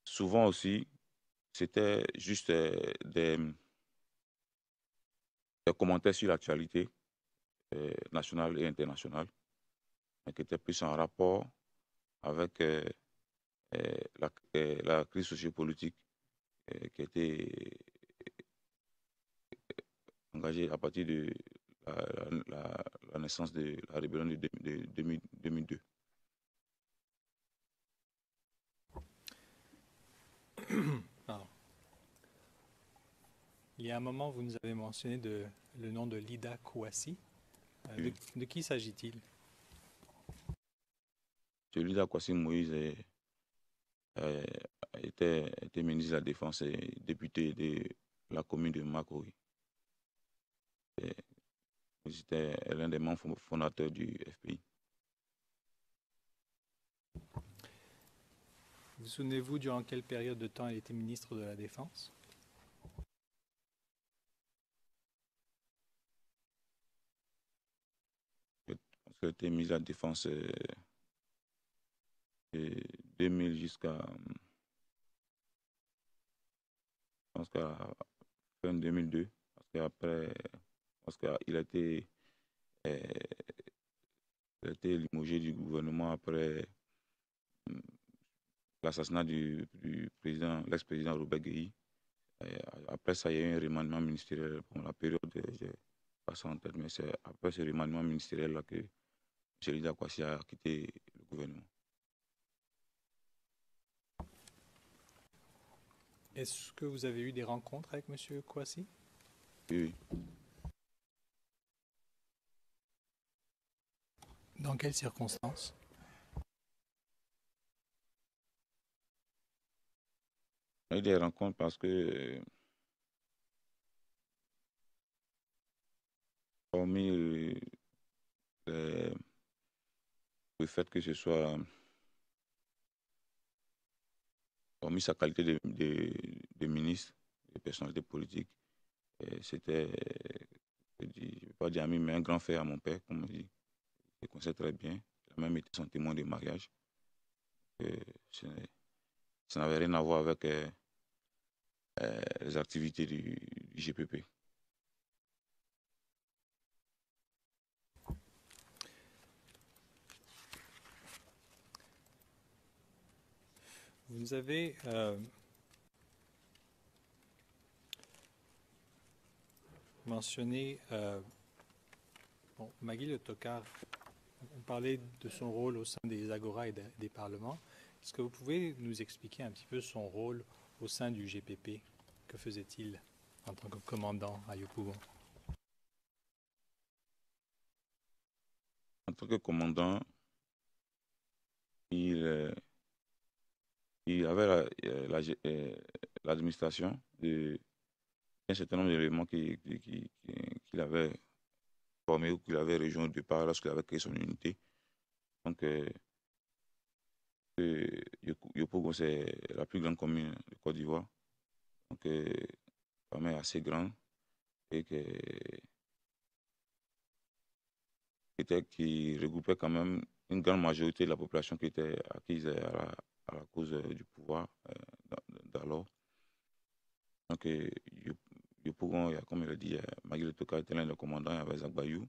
souvent aussi, c'était juste des commentaires sur l'actualité nationale et internationale, mais qui étaient plus en rapport avec la crise sociopolitique qui a été engagée à partir de la naissance de la rébellion de 2002. Pardon. Il y a un moment, vous nous avez mentionné le nom de Lida Kouassi. Oui. De qui s'agit-il? Lida Kouassi Moïse était ministre de la Défense et député de la commune de Makori. C'était l'un des membres fondateurs du FPI. Vous souvenez-vous durant quelle période de temps elle était ministre de la Défense? Je pense qu'elle était ministre de la Défense de 2000 jusqu'à, je pense qu'à fin 2002, parce qu'il a été limogé du gouvernement après l'assassinat du président, l'ex-président Robert Guéhi. Après ça, il y a eu un remaniement ministériel. Pour la période, j'ai pas ça en tête, mais c'est après ce remaniement ministériel-là que M. Lida Kouassi a quitté le gouvernement. Est-ce que vous avez eu des rencontres avec M. Kouassi? Oui. Dans quelles circonstances? On a eu des rencontres parce que hormis le fait que ce soit, hormis sa qualité de ministre, de personnalité politique, c'était, je ne vais pas dire ami, mais un grand frère à mon père, comme on dit. Je le connaissais très bien. Il a même été son témoin de mariage. Ça n'avait rien à voir avec les activités du GPP. Vous nous avez mentionné Magui Le Tokar. On parlait de son rôle au sein des agoras et des parlements. Est-ce que vous pouvez nous expliquer un petit peu son rôle au sein du GPP? Que faisait-il en tant que commandant à Yopougon? En tant que commandant, il avait l'administration d'un certain nombre d'éléments qu'il avait formés ou qu'il avait rejoint au départ lorsqu'il avait créé son unité. Donc, Yopougon, c'est la plus grande commune de Côte d'Ivoire. Donc, quand même assez grand et qui regroupait quand même une grande majorité de la population qui était acquise à la cause du pouvoir d'alors. Donc, Yopougon, comme il a dit, il y a Magui Le Toka était l'un des commandants, il y avait Zach Bayou.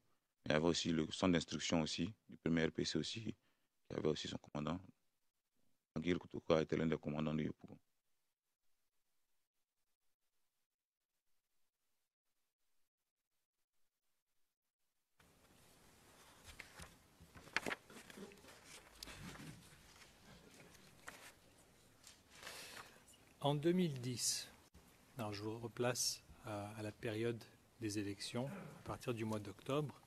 Il y avait aussi le centre d'instruction aussi, du premier RPC aussi, qui avait aussi son commandant. Magui Le Toka était l'un des commandants de Yopougon. En 2010, alors je vous replace à la période des élections, à partir du mois d'octobre.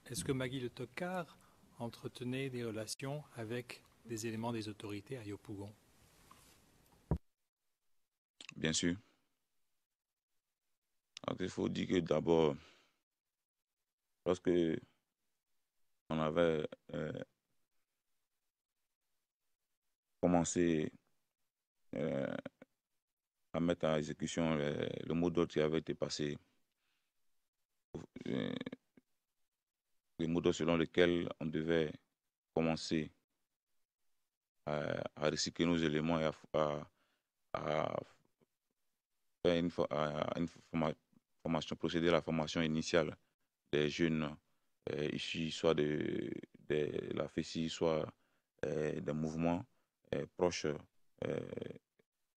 Est-ce que Magui Le Tokar entretenait des relations avec des éléments des autorités à Yopougon? Bien sûr. Donc, il faut dire que d'abord, lorsque on avait commencé à mettre à exécution le mot d'ordre qui avait été passé, les mots d'ordre selon lesquels on devait commencer à recycler nos éléments et à faire une formation, procéder à la formation initiale des jeunes issus soit de la FECI, soit des mouvements proches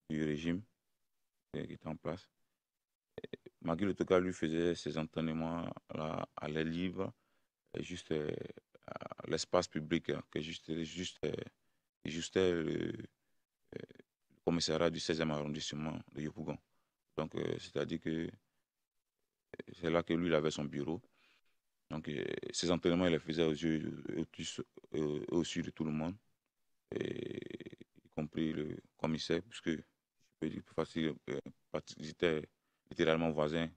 du régime qui était en place. Magui Le Toka lui faisait ses entraînements à l'air libre, juste à l'espace public, que juste le commissariat du 16e arrondissement de Yopougon. Donc, c'est-à-dire que c'est là que lui, il avait son bureau. Donc, ses entraînements, il les faisait aux yeux de tout le monde, y compris le commissaire, puisque je peux dire plus facile, ils étaient littéralement voisins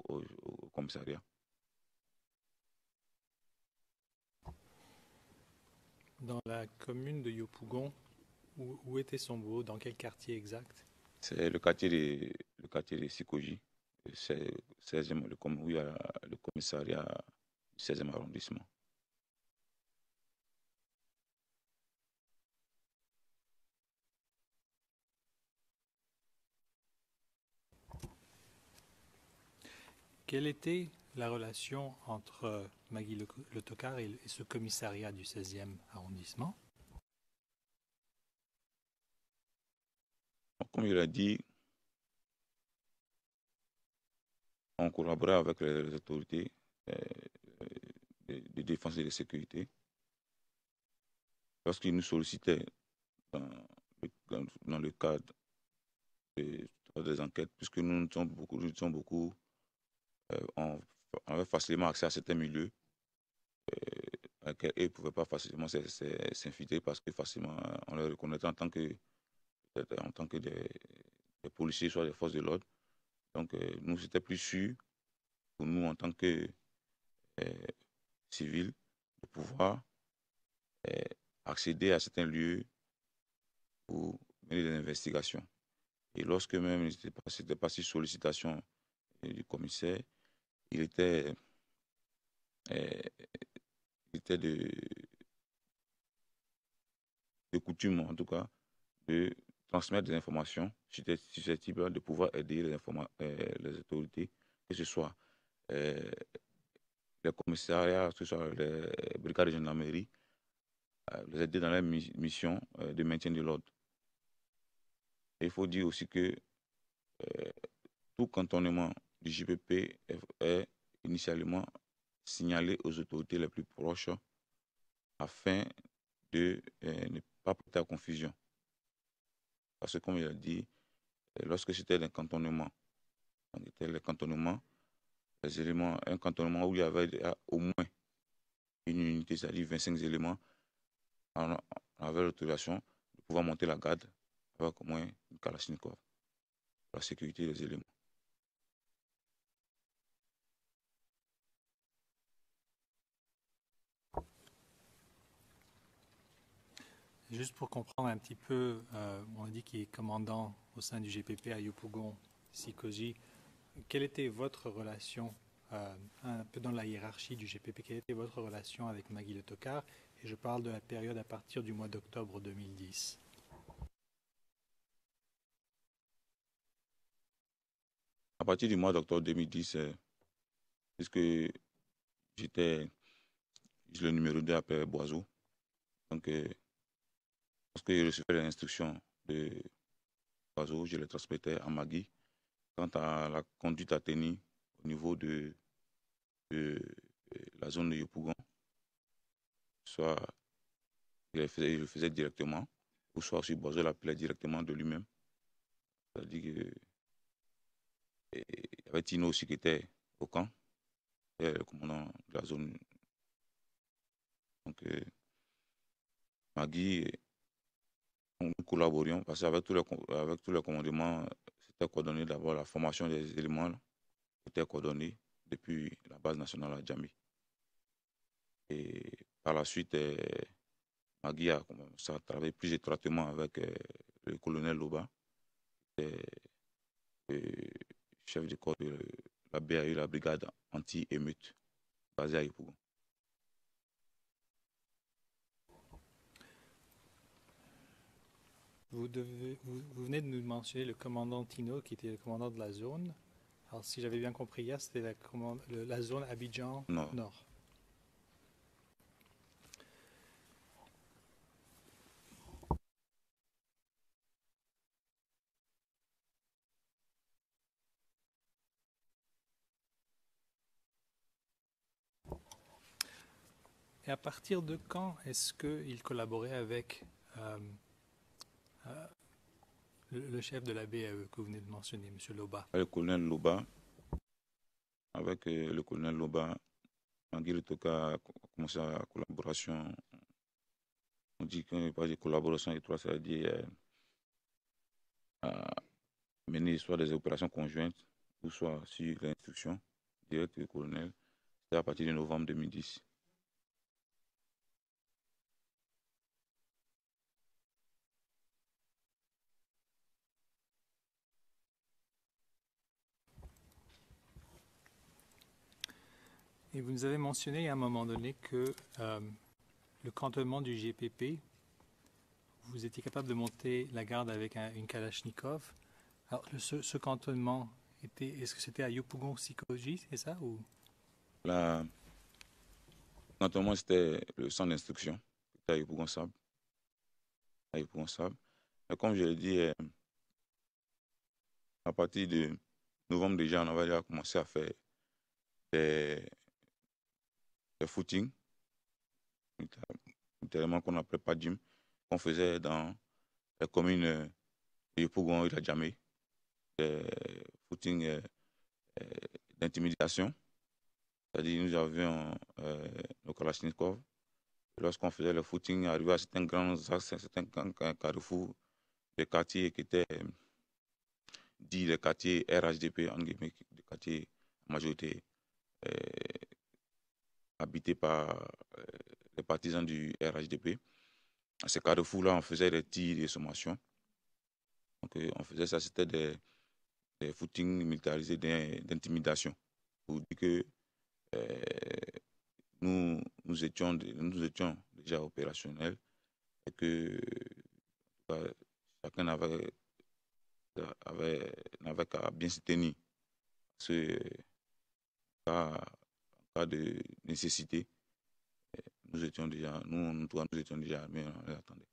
au commissariat. Dans la commune de Yopougon, où était son bureau? Dans quel quartier exact? C'est le quartier de Sikoji, c'est 16e, le commissariat du 16e arrondissement. Quelle était la relation entre Magui Le Tokar et ce commissariat du 16e arrondissement? Comme il a dit, on collaborait avec les autorités de défense et de sécurité. Lorsqu'ils nous sollicitaient dans le cadre des enquêtes, puisque nous sommes beaucoup, on avait facilement accès à certains milieux à lesquels ils ne pouvaient pas facilement s'infiltrer parce que facilement on les reconnaîtait en tant que des policiers, soit des forces de l'ordre. Donc nous, c'était plus sûr pour nous en tant que civils de pouvoir accéder à certains lieux pour mener des investigations. Et lorsque même c'était pas sur sollicitation du commissaire, il était de coutume, en tout cas, de transmettre des informations susceptibles de pouvoir aider les autorités, que ce soit les commissariats, que ce soit les brigades de gendarmerie, les aider dans leur mission de maintien de l'ordre. Il faut dire aussi que tout cantonnement du JPP est initialement signalé aux autorités les plus proches afin de ne pas porter à confusion. Parce que, comme il a dit, lorsque c'était un cantonnement, les éléments, un cantonnement où il y avait au moins une unité, c'est-à-dire 25 éléments, on avait l'autorisation de pouvoir monter la garde avec au moins une Kalachnikov pour la sécurité des éléments. Juste pour comprendre un petit peu, on a dit qu'il est commandant au sein du GPP à Yopougon, Sikoji. Quelle était votre relation, un peu dans la hiérarchie du GPP, quelle était votre relation avec Magui Le Tokar? Et je parle de la période à partir du mois d'octobre 2010. partir du mois d'octobre 2010, puisque j'étais le numéro 2 après Boiseau, donc lorsque je recevais les instructions de Boiseau, je les transmettais à Magui. Quant à la conduite à tenir au niveau de la zone de Yopougon, soit il le faisait directement, ou soit aussi Boiseau l'appelait directement de lui-même. C'est-à-dire qu'il y avait Tino aussi qui était au camp, le commandant de la zone. Donc, Magui, nous collaborions parce qu'avec tous les commandements, c'était coordonné d'abord la formation des éléments, était coordonnée depuis la base nationale à Djambi. Et par la suite, Magui a commencé à travailler plus étroitement avec le colonel Loba, chef du corps de la BAU, la brigade anti-émeute, basée à Yopougon. Vous venez de nous mentionner le commandant Tino, qui était le commandant de la zone. Alors, si j'avais bien compris hier, c'était la zone Abidjan Nord. Et à partir de quand est-ce qu'il collaborait avec le chef de la BAE que vous venez de mentionner, M. Loba? Le colonel Loba, avec le colonel Loba, Magui Toka a commencé la collaboration. On dit qu'il n'y a pas de collaboration étroite, c'est-à-dire à mener soit des opérations conjointes ou soit sur l'instruction directe du colonel. C'était à partir de novembre 2010. Et vous nous avez mentionné à un moment donné que le cantonnement du GPP, vous étiez capable de monter la garde avec une Kalachnikov. Alors, ce cantonnement, est-ce que c'était à Yopougon-Sikoji, c'est ça ou? Le cantonnement, c'était le centre d'instruction, c'était à Yopougon-Sable. Mais comme je l'ai dit, à partir de novembre déjà, on avait déjà commencé à faire des footings, littéralement qu'on appelait pas gym, qu'on faisait dans les communes de Yopougon et de Djamé, des footings d'intimidation. C'est-à-dire nous avions nos Kalachnikov. Lorsqu'on faisait le footing, arrivé à certains grands axes, certains carrefours, des quartiers qui étaient dits les quartiers RHDP, en guillemets, des quartiers en majorité habités par les partisans du RHDP. À ces carrefours-là, on faisait des tirs de sommation. Donc, on faisait ça, c'était des footings militarisés d'intimidation. Pour dire que nous étions déjà opérationnels et que chacun n'avait qu'à bien se tenir. En cas de nécessité, nous étions déjà armés, on les attendait.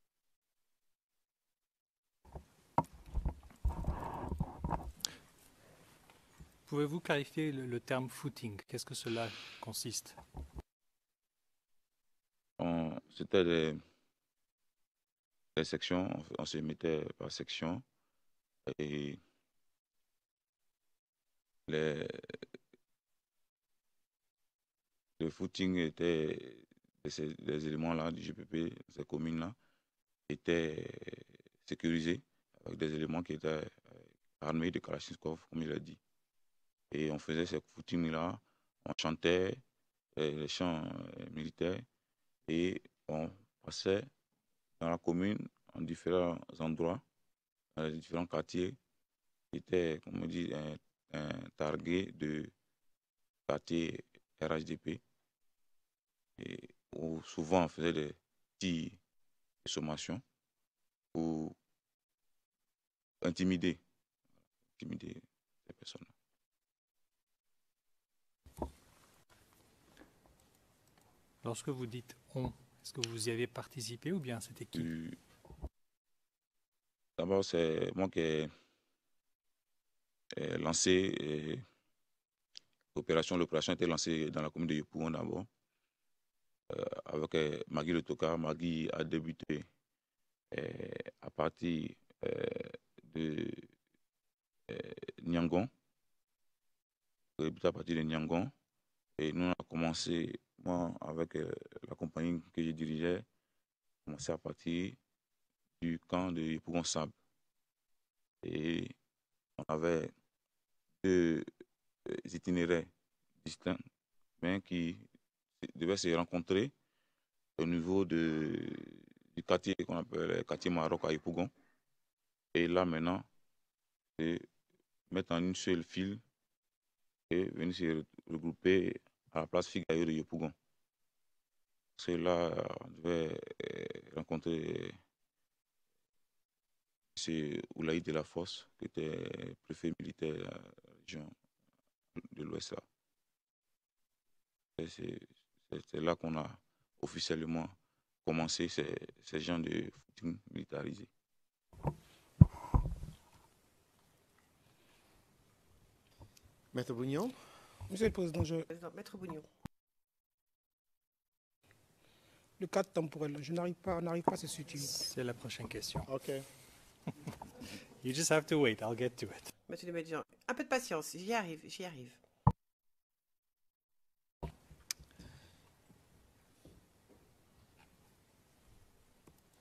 Pouvez-vous clarifier le terme footing? Qu'est-ce que cela consiste? C'était des sections, on se mettait par section et le footing était des éléments-là du GPP, ces communes-là, étaient sécurisés avec des éléments qui étaient armés de Kalachnikov, comme je l'ai dit. Et on faisait ces footings-là, on chantait les chants militaires et on passait dans la commune en différents endroits, dans les différents quartiers qui étaient, comme on dit, un target de quartier RHDP. Et où souvent on faisait des tirs de sommation pour intimider ces personnes. Lorsque vous dites « on », est-ce que vous y avez participé ou bien c'était qui? D'abord, c'est moi qui ai lancé l'opération. L'opération a été lancée dans la commune de Yopougon d'abord, avec Magui Le Toka. Magui a débuté à partir de Niangon. À partir de Niangon. Et nous, on a commencé, moi, avec la compagnie que je dirigeais, commencé à partir du camp de Yopougon-Sable. Et on avait deux itinéraires distincts, mais qui devaient se rencontrer au niveau du quartier qu'on appelle le quartier Maroc à Yopougon. Et là, maintenant, c'est mettre en une seule file et venir se regrouper à la place Figayo de Yopougon. Parce que là, on devait rencontrer M. Oulaï de la Fosse, qui était préfet militaire de la région de l'Ouest. C'est là qu'on a officiellement commencé ces gens de footing militarisé. Maître Bougnon? Monsieur le Président, Maître Bougnon. le cadre temporel, je n'arrive pas à se situer. C'est la prochaine question. OK. You just have to wait, I'll get to it. Monsieur le médecin, un peu de patience, j'y arrive, j'y arrive.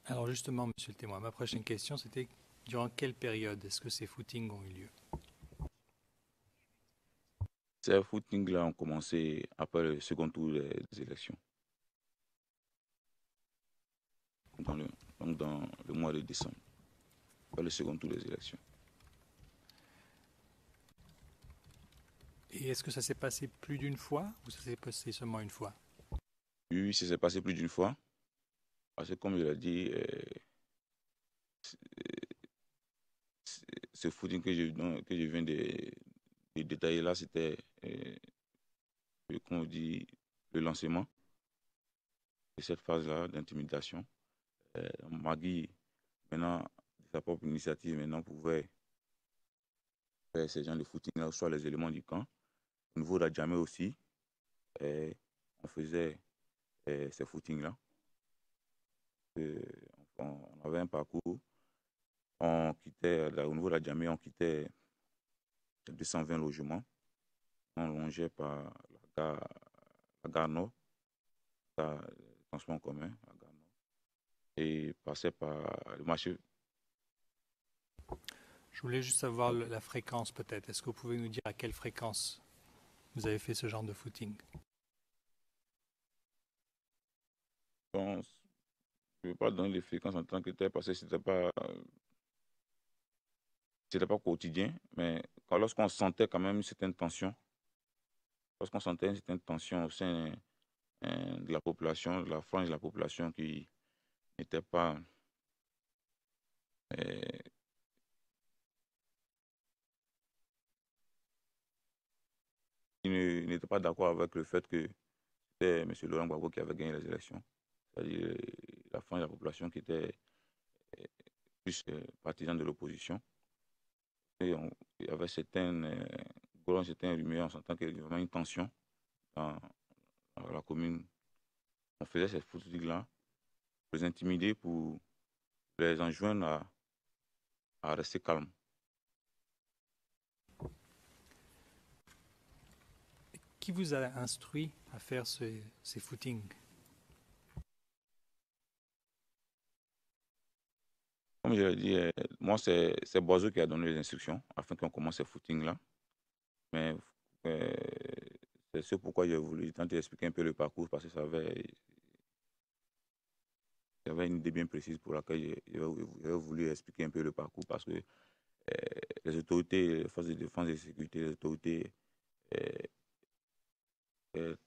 Alors justement, monsieur le témoin, ma prochaine question, c'était durant quelle période est-ce que ces footings ont eu lieu? Ces footings-là ont commencé après le second tour des élections. Dans le mois de décembre, après le second tour des élections. Et est-ce que ça s'est passé plus d'une fois ou ça s'est passé seulement une fois? Oui, ça s'est passé plus d'une fois. Parce que comme je l'ai dit, ce footing que je viens de détailler là, c'était, comme on dit, le lancement de cette phase-là d'intimidation. Magui, maintenant, de sa propre initiative, maintenant, pouvait faire ces gens de footing-là, soit les éléments du camp. Au niveau de la Djamé aussi, on faisait ces footings-là. On avait un parcours, on quittait, au niveau de la Djamé, on quittait 220 logements. On longeait par la gare Nord, le transport en commun, la gare Nord, et passait par le marché. Je voulais juste savoir la fréquence peut-être. Est-ce que vous pouvez nous dire à quelle fréquence vous avez fait ce genre de footing? Bon, je ne veux pas donner les fréquences en tant que tel parce que ce n'était pas quotidien, mais lorsqu'on sentait quand même une certaine tension, au sein de la population, de la frange de la population qui n'était pas qui n'était pas d'accord avec le fait que c'était M. Laurent Gbagbo qui avait gagné les élections. C'est-à-dire la frange de la population qui était plus partisan de l'opposition. Et il y avait certaines rumeurs, on s'entend qu'il y avait vraiment une tension dans la commune. On faisait cette footings-là pour les intimider, pour les enjoindre à rester calmes. Qui vous a instruit à faire ces footings? Comme je l'ai dit, moi, c'est Boiseau qui a donné les instructions afin qu'on commence ces footings-là. Mais c'est ce pourquoi j'ai voulu tenter d'expliquer un peu le parcours, parce que j'avais une idée bien précise pour laquelle j'avais voulu expliquer un peu le parcours, parce que les autorités, les forces de défense et de sécurité, les autorités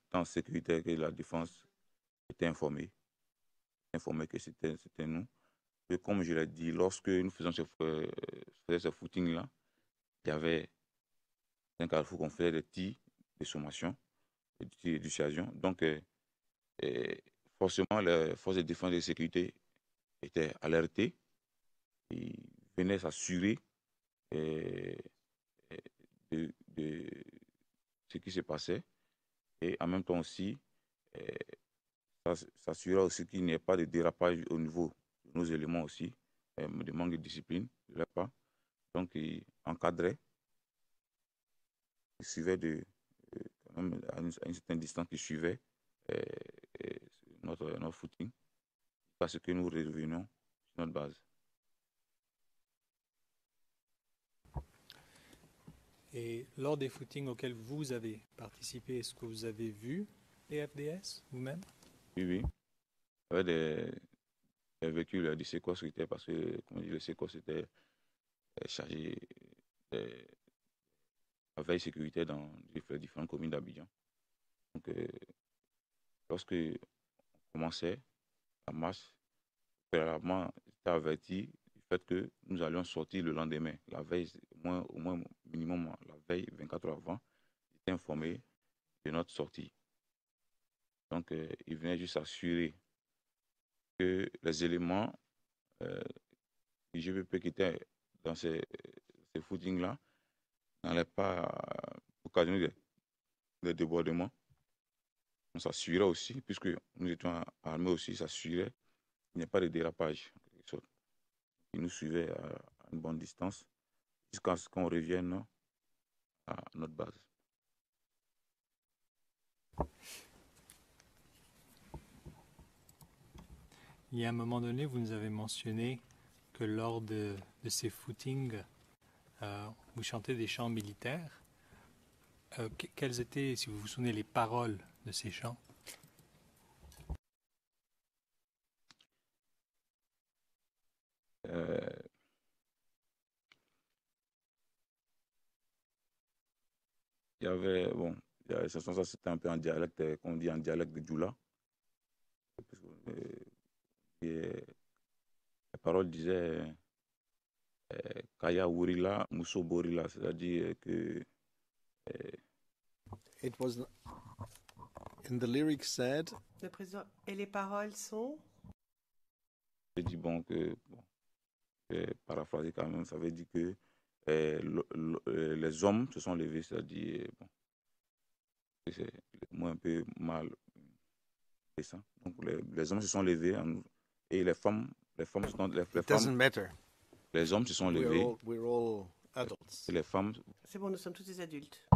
tant sécuritaires que la défense étaient informées que c'était nous. Et comme je l'ai dit, lorsque nous faisions ce footing-là, il y avait un carrefour qu'on faisait des tirs de sommation, des tirs de dissuasion. Donc, Et forcément, les forces de défense et de sécurité étaient alertées. Ils venaient s'assurer euh, de ce qui se passait. Et en même temps aussi, s'assurer aussi qu'il n'y ait pas de dérapage au niveau de nos éléments aussi, de manque de discipline de leur part. Donc, ils encadraient, ils suivaient quand même à une certaine distance, ils suivaient euh, euh, notre footing, parce que nous revenions sur notre base. Et lors des footings auxquels vous avez participé, est-ce que vous avez vu les FDS vous-même? Oui, oui. Il y avait des véhicules de séquence qui étaient, parce que, comme on dit, le séquence était chargé de la veille sécurité dans les différentes communes d'Abidjan. Donc, lorsque on commençait la marche, préalablement, j'étais averti du fait que nous allions sortir le lendemain, la veille, au moins minimum la veille, 24 heures avant, j'étais informé de notre sortie. Donc, il venait juste assurer que les éléments du GPP qui étaient dans ces footings-là n'allaient pas occasionner des débordements. On s'assurait aussi, puisque nous étions armés aussi, s'assurait qu'il n'y ait pas de dérapage. Ils nous suivaient à une bonne distance jusqu'à ce qu'on revienne à notre base. Il y a un moment donné, vous nous avez mentionné que lors de ces footings, vous chantez des chants militaires. Quelles étaient, si vous vous souvenez, les paroles de ces chants? Il y avait, bon, ça c'était un peu en dialecte, qu'on dit en dialecte de Djoula. Les paroles disaient Kaya Wurila, Muso Borila, c'est-à-dire que. It was, in the lyrics said, Le président, et les paroles sont? Je dis bon que, paraphraser quand même, ça veut dire que les hommes se sont levés, c'est-à-dire, bon, c'est le mot un peu mal dessin. Donc les hommes se sont levés et les femmes it doesn't matter. Les hommes se sont levés. We're all adults. Et les femmes. C'est bon, nous sommes tous des adultes.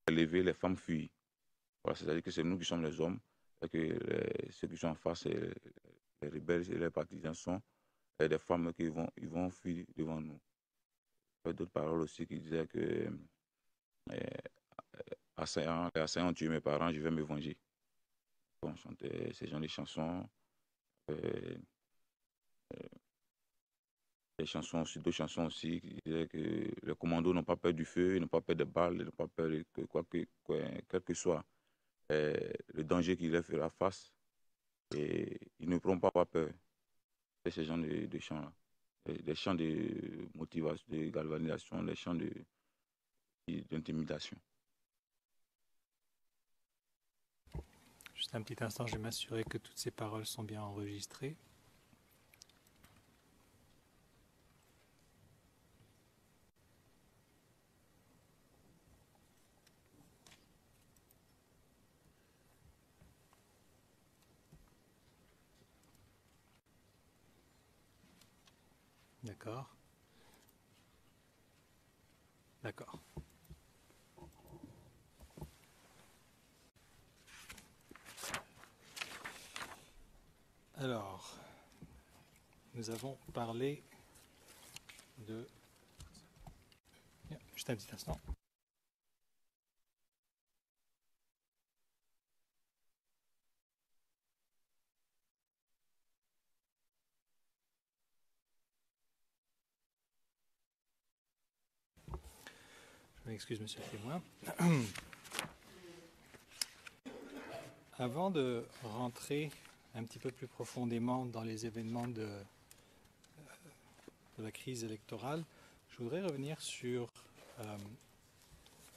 Levés, les femmes fuient. Voilà, c'est-à-dire que c'est nous qui sommes les hommes et que ceux qui sont en face, les rebelles et les partisans sont des femmes qui vont fuir devant nous. Il y a d'autres paroles aussi qui disaient que les assaillants ont tué mes parents, je vais me venger. On chantait ces genres de chansons. Des chansons aussi, d'autres chansons aussi qui disaient que les commandos n'ont pas peur du feu, ils n'ont pas peur des balles, ils n'ont pas peur de quel que soit le danger qui leur fera face. Et ils ne pourront pas avoir peur. C'est ce genre de chants-là. Des chants de motivation, de galvanisation, des chants d'intimidation. Juste un petit instant, je vais m'assurer que toutes ces paroles sont bien enregistrées. D'accord. D'accord. Alors, nous avons parlé de... Juste un petit instant. Je m'excuse, monsieur le témoin. Avant de rentrer un petit peu plus profondément dans les événements de la crise électorale, je voudrais revenir sur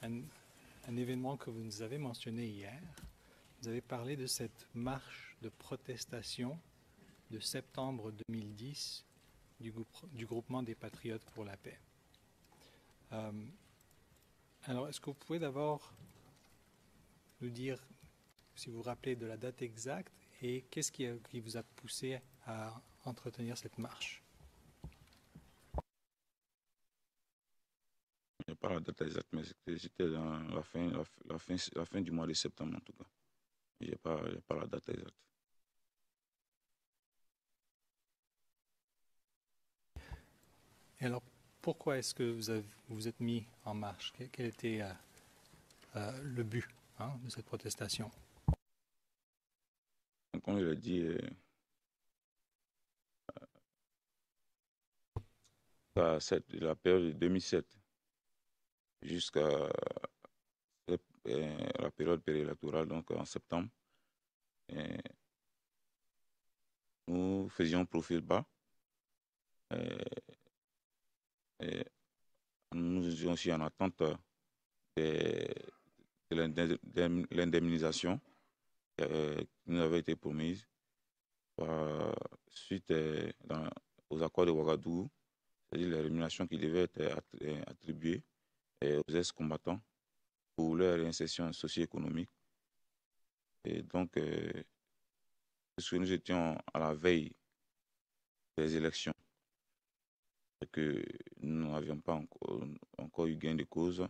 un événement que vous nous avez mentionné hier, vous avez parlé de cette marche de protestation de septembre 2010 du groupement des Patriotes pour la paix. Alors, est-ce que vous pouvez d'abord nous dire, si vous vous rappelez de la date exacte, et qu'est-ce qui vous a poussé à entretenir cette marche? Je n'ai pas la date exacte, mais c'était dans la fin du mois de septembre en tout cas. Je n'ai pas la date exacte. Et alors, pourquoi est-ce que vous vous êtes mis en marche? Quel était le but de cette protestation? Comme je l'ai dit, la période de 2007 jusqu'à la période préélectorale, donc en septembre, nous faisions profil bas. Nous étions aussi en attente de l'indemnisation qui nous avait été promise suite aux accords de Ouagadougou, c'est-à-dire les rémunérations qui devaient être attribuées aux ex-combattants pour leur réinsertion socio-économique. Et donc, puisque nous étions à la veille des élections et que nous n'avions pas encore eu gain de cause,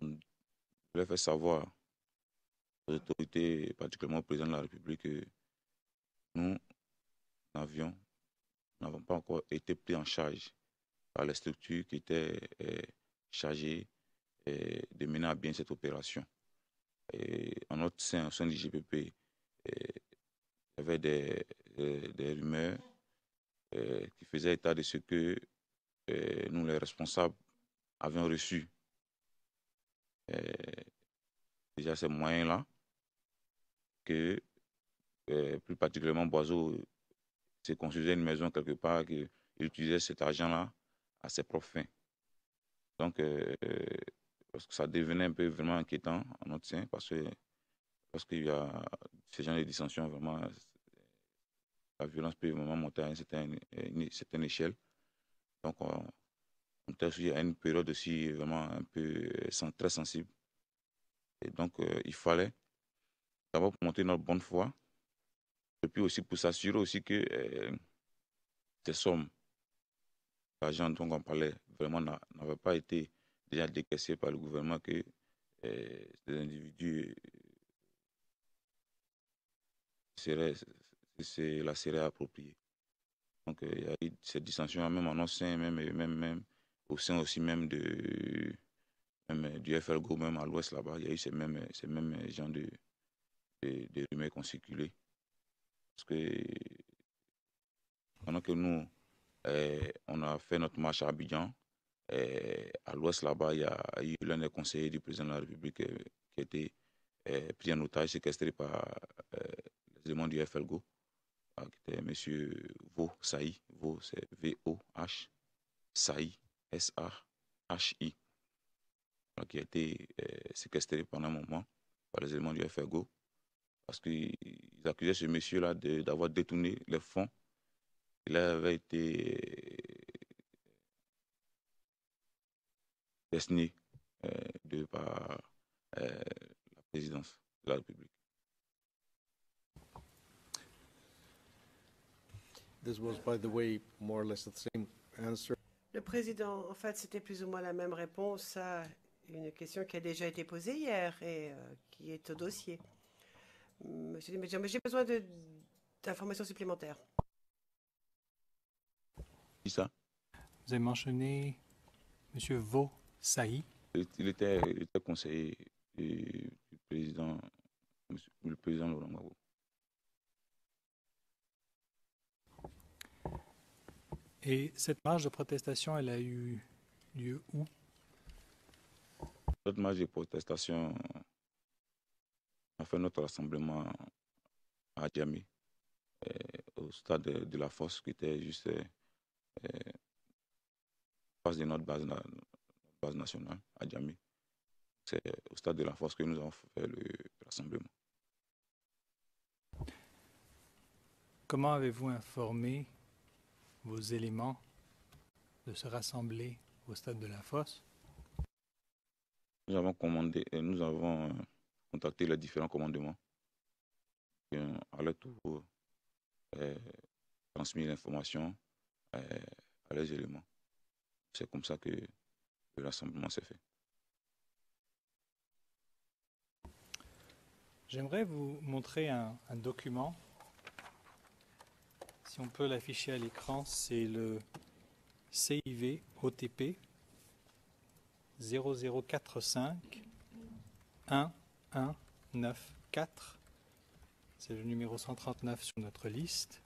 on voulait faire savoir aux autorités, particulièrement au président de la République, que nous n'avons pas encore été pris en charge par les structures qui étaient chargées de mener à bien cette opération. Et en notre sein, au sein du GPP, il y avait des rumeurs qui faisaient état de ce que nous, les responsables, avions reçu déjà ces moyens-là, que plus particulièrement Boiseau se construisait une maison quelque part, qu'il utilisait cet argent-là à ses propres fins. Donc, parce que ça devenait un peu vraiment inquiétant en notre sein, parce qu'il y a ces genres de dissensions, vraiment, la violence peut vraiment monter à une certaine échelle. Donc, on était aussi à une période aussi vraiment un peu très sensible. Et donc, il fallait d'abord pour montrer notre bonne foi, et puis aussi pour s'assurer aussi que ces sommes d'argent dont on parlait vraiment n'avaient pas été déjà décaissées par le gouvernement, que ces individus seraient appropriés. Donc, il y a eu cette dissension même en notre sein, même au sein aussi même du FLGO, même à l'ouest là-bas, il y a eu ces mêmes gens de rumeurs qui ont circulé. Parce que pendant que nous, on a fait notre marche à Abidjan, à l'ouest là-bas, il y a eu l'un des conseillers du président de la République qui a été pris en otage, séquestré par les éléments du FLGO, qui était M. Vo Saï. Vo, c'est V-O-H, Saï, S-A-H-I, qui a été séquestré pendant un moment par les éléments du FLGO, parce qu'ils accusaient ce monsieur-là d'avoir détourné les fonds. Il avait été destiné par la présidence de la République. This was, by the way, more or less the same answer. Le président, en fait, c'était plus ou moins la même réponse à une question qui a déjà été posée hier et qui est au dossier. Monsieur le médecin, mais j'ai besoin d'informations supplémentaires. Qui ça? Vous avez mentionné M. Vo Saï. Il était conseiller du président, le président Laurent Gbagbo. Et cette marche de protestation, elle a eu lieu où? Notre marche de protestation, on a fait notre rassemblement à Djamé, au stade de la Fosse, qui était juste face de notre base nationale à Djamé. C'est au stade de la force que nous avons fait le rassemblement. Comment avez-vous informé vos éléments de se rassembler au stade de la fosse? Nous avons contacté les différents commandements qui ont à leur tour transmis l'information à leurs éléments. C'est comme ça que le rassemblement s'est fait. J'aimerais vous montrer un document. Si on peut l'afficher à l'écran, c'est le CIV OTP 0045 1194. C'est le numéro 139 sur notre liste.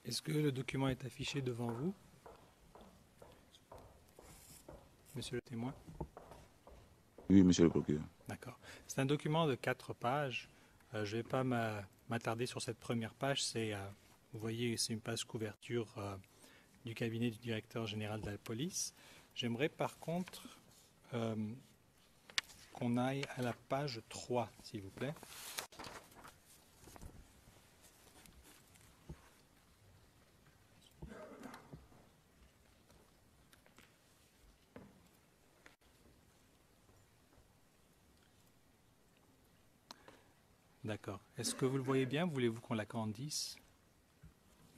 Est-ce que le document est affiché devant vous, monsieur le témoin? Oui, monsieur le procureur. D'accord. C'est un document de 4 pages. Je ne vais pas m'attarder sur cette première page. Vous voyez, c'est une page couverture du cabinet du directeur général de la police. J'aimerais par contre qu'on aille à la page 3, s'il vous plaît. D'accord. Est-ce que vous le voyez bien? Voulez-vous qu'on l'agrandisse?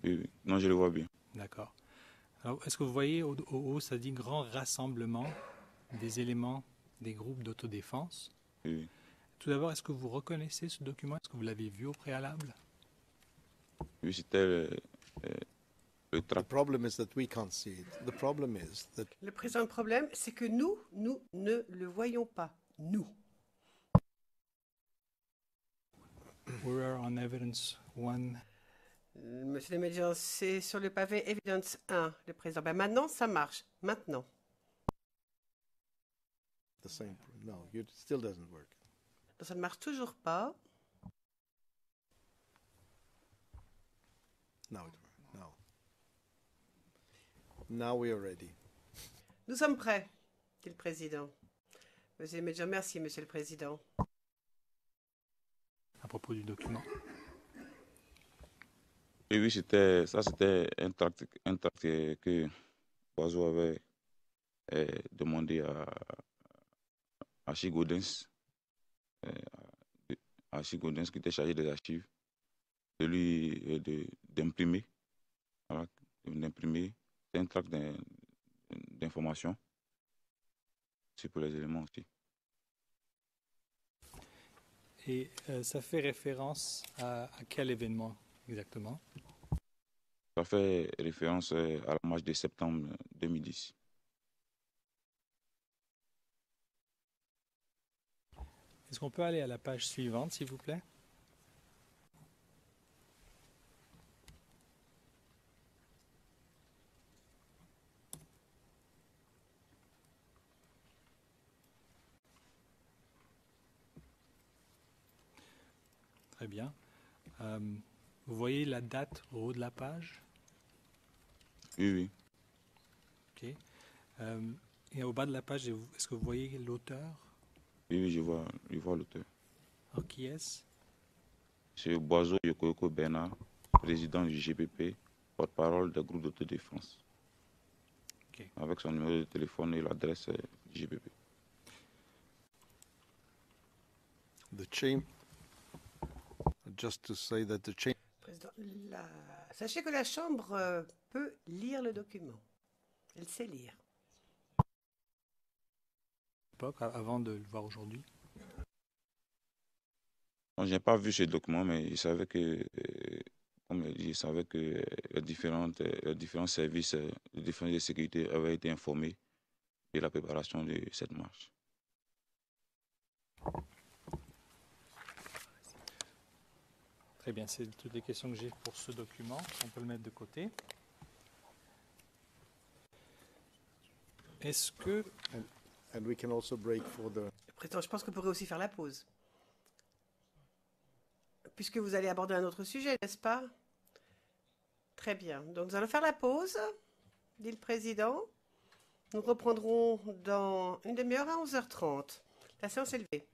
Oui, oui. Non, je le vois bien. D'accord. Alors, est-ce que vous voyez au haut, ça dit grand rassemblement des éléments des groupes d'autodéfense? Oui, oui. Tout d'abord, est-ce que vous reconnaissez ce document? Est-ce que vous l'avez vu au préalable? Oui, c'était le The tract. problem is that we can't see it. The problem is that Le présent problème, c'est que nous ne le voyons pas. Nous. We are on evidence 1. Monsieur le médian, c'est sur le pavé Evidence 1, le président. Ben maintenant, ça marche. Maintenant. the same. No, it still doesn't work. Ça ne marche toujours pas. Now it works. Now. Now we are ready. Nous sommes prêts, dit le président. Monsieur le médian, merci, monsieur le président. À propos du document. Et oui, c'était un tract que Boiseau avait demandé à Chigodens, qui était chargé des archives, de lui d'imprimer. Voilà, d'imprimer. C'est un tract d'information. C'est pour les éléments aussi. Et ça fait référence à quel événement exactement? Ça fait référence à la marche de septembre 2010. Est-ce qu'on peut aller à la page suivante, s'il vous plaît? Très bien. Vous voyez la date au haut de la page? Oui, oui. Ok. Et au bas de la page, est-ce que vous voyez l'auteur? Oui, oui, je vois l'auteur. Alors, qui est-ce? C'est Boiseau Yokoyoko Bernard, président du GPP, porte-parole des groupes d'autodéfense. Ok. Avec son numéro de téléphone et l'adresse du GPP. The chamber. Just to say that the chamber. Président, sachez que la Chambre peut lire le document. Elle sait lire. Avant de le voir aujourd'hui. Je n'ai pas vu ce document, mais je savais que, comme je dit, je savais que les différents services, les défenses de sécurité avaient été informés de la préparation de cette marche. Très bien, c'est toutes les questions que j'ai pour ce document. On peut le mettre de côté. Est-ce que... And we can also break for the... Président, je pense qu'on pourrait aussi faire la pause. Puisque vous allez aborder un autre sujet, n'est-ce pas? Très bien. Donc nous allons faire la pause, dit le Président. Nous reprendrons dans une demi-heure à 11h30. La séance est levée.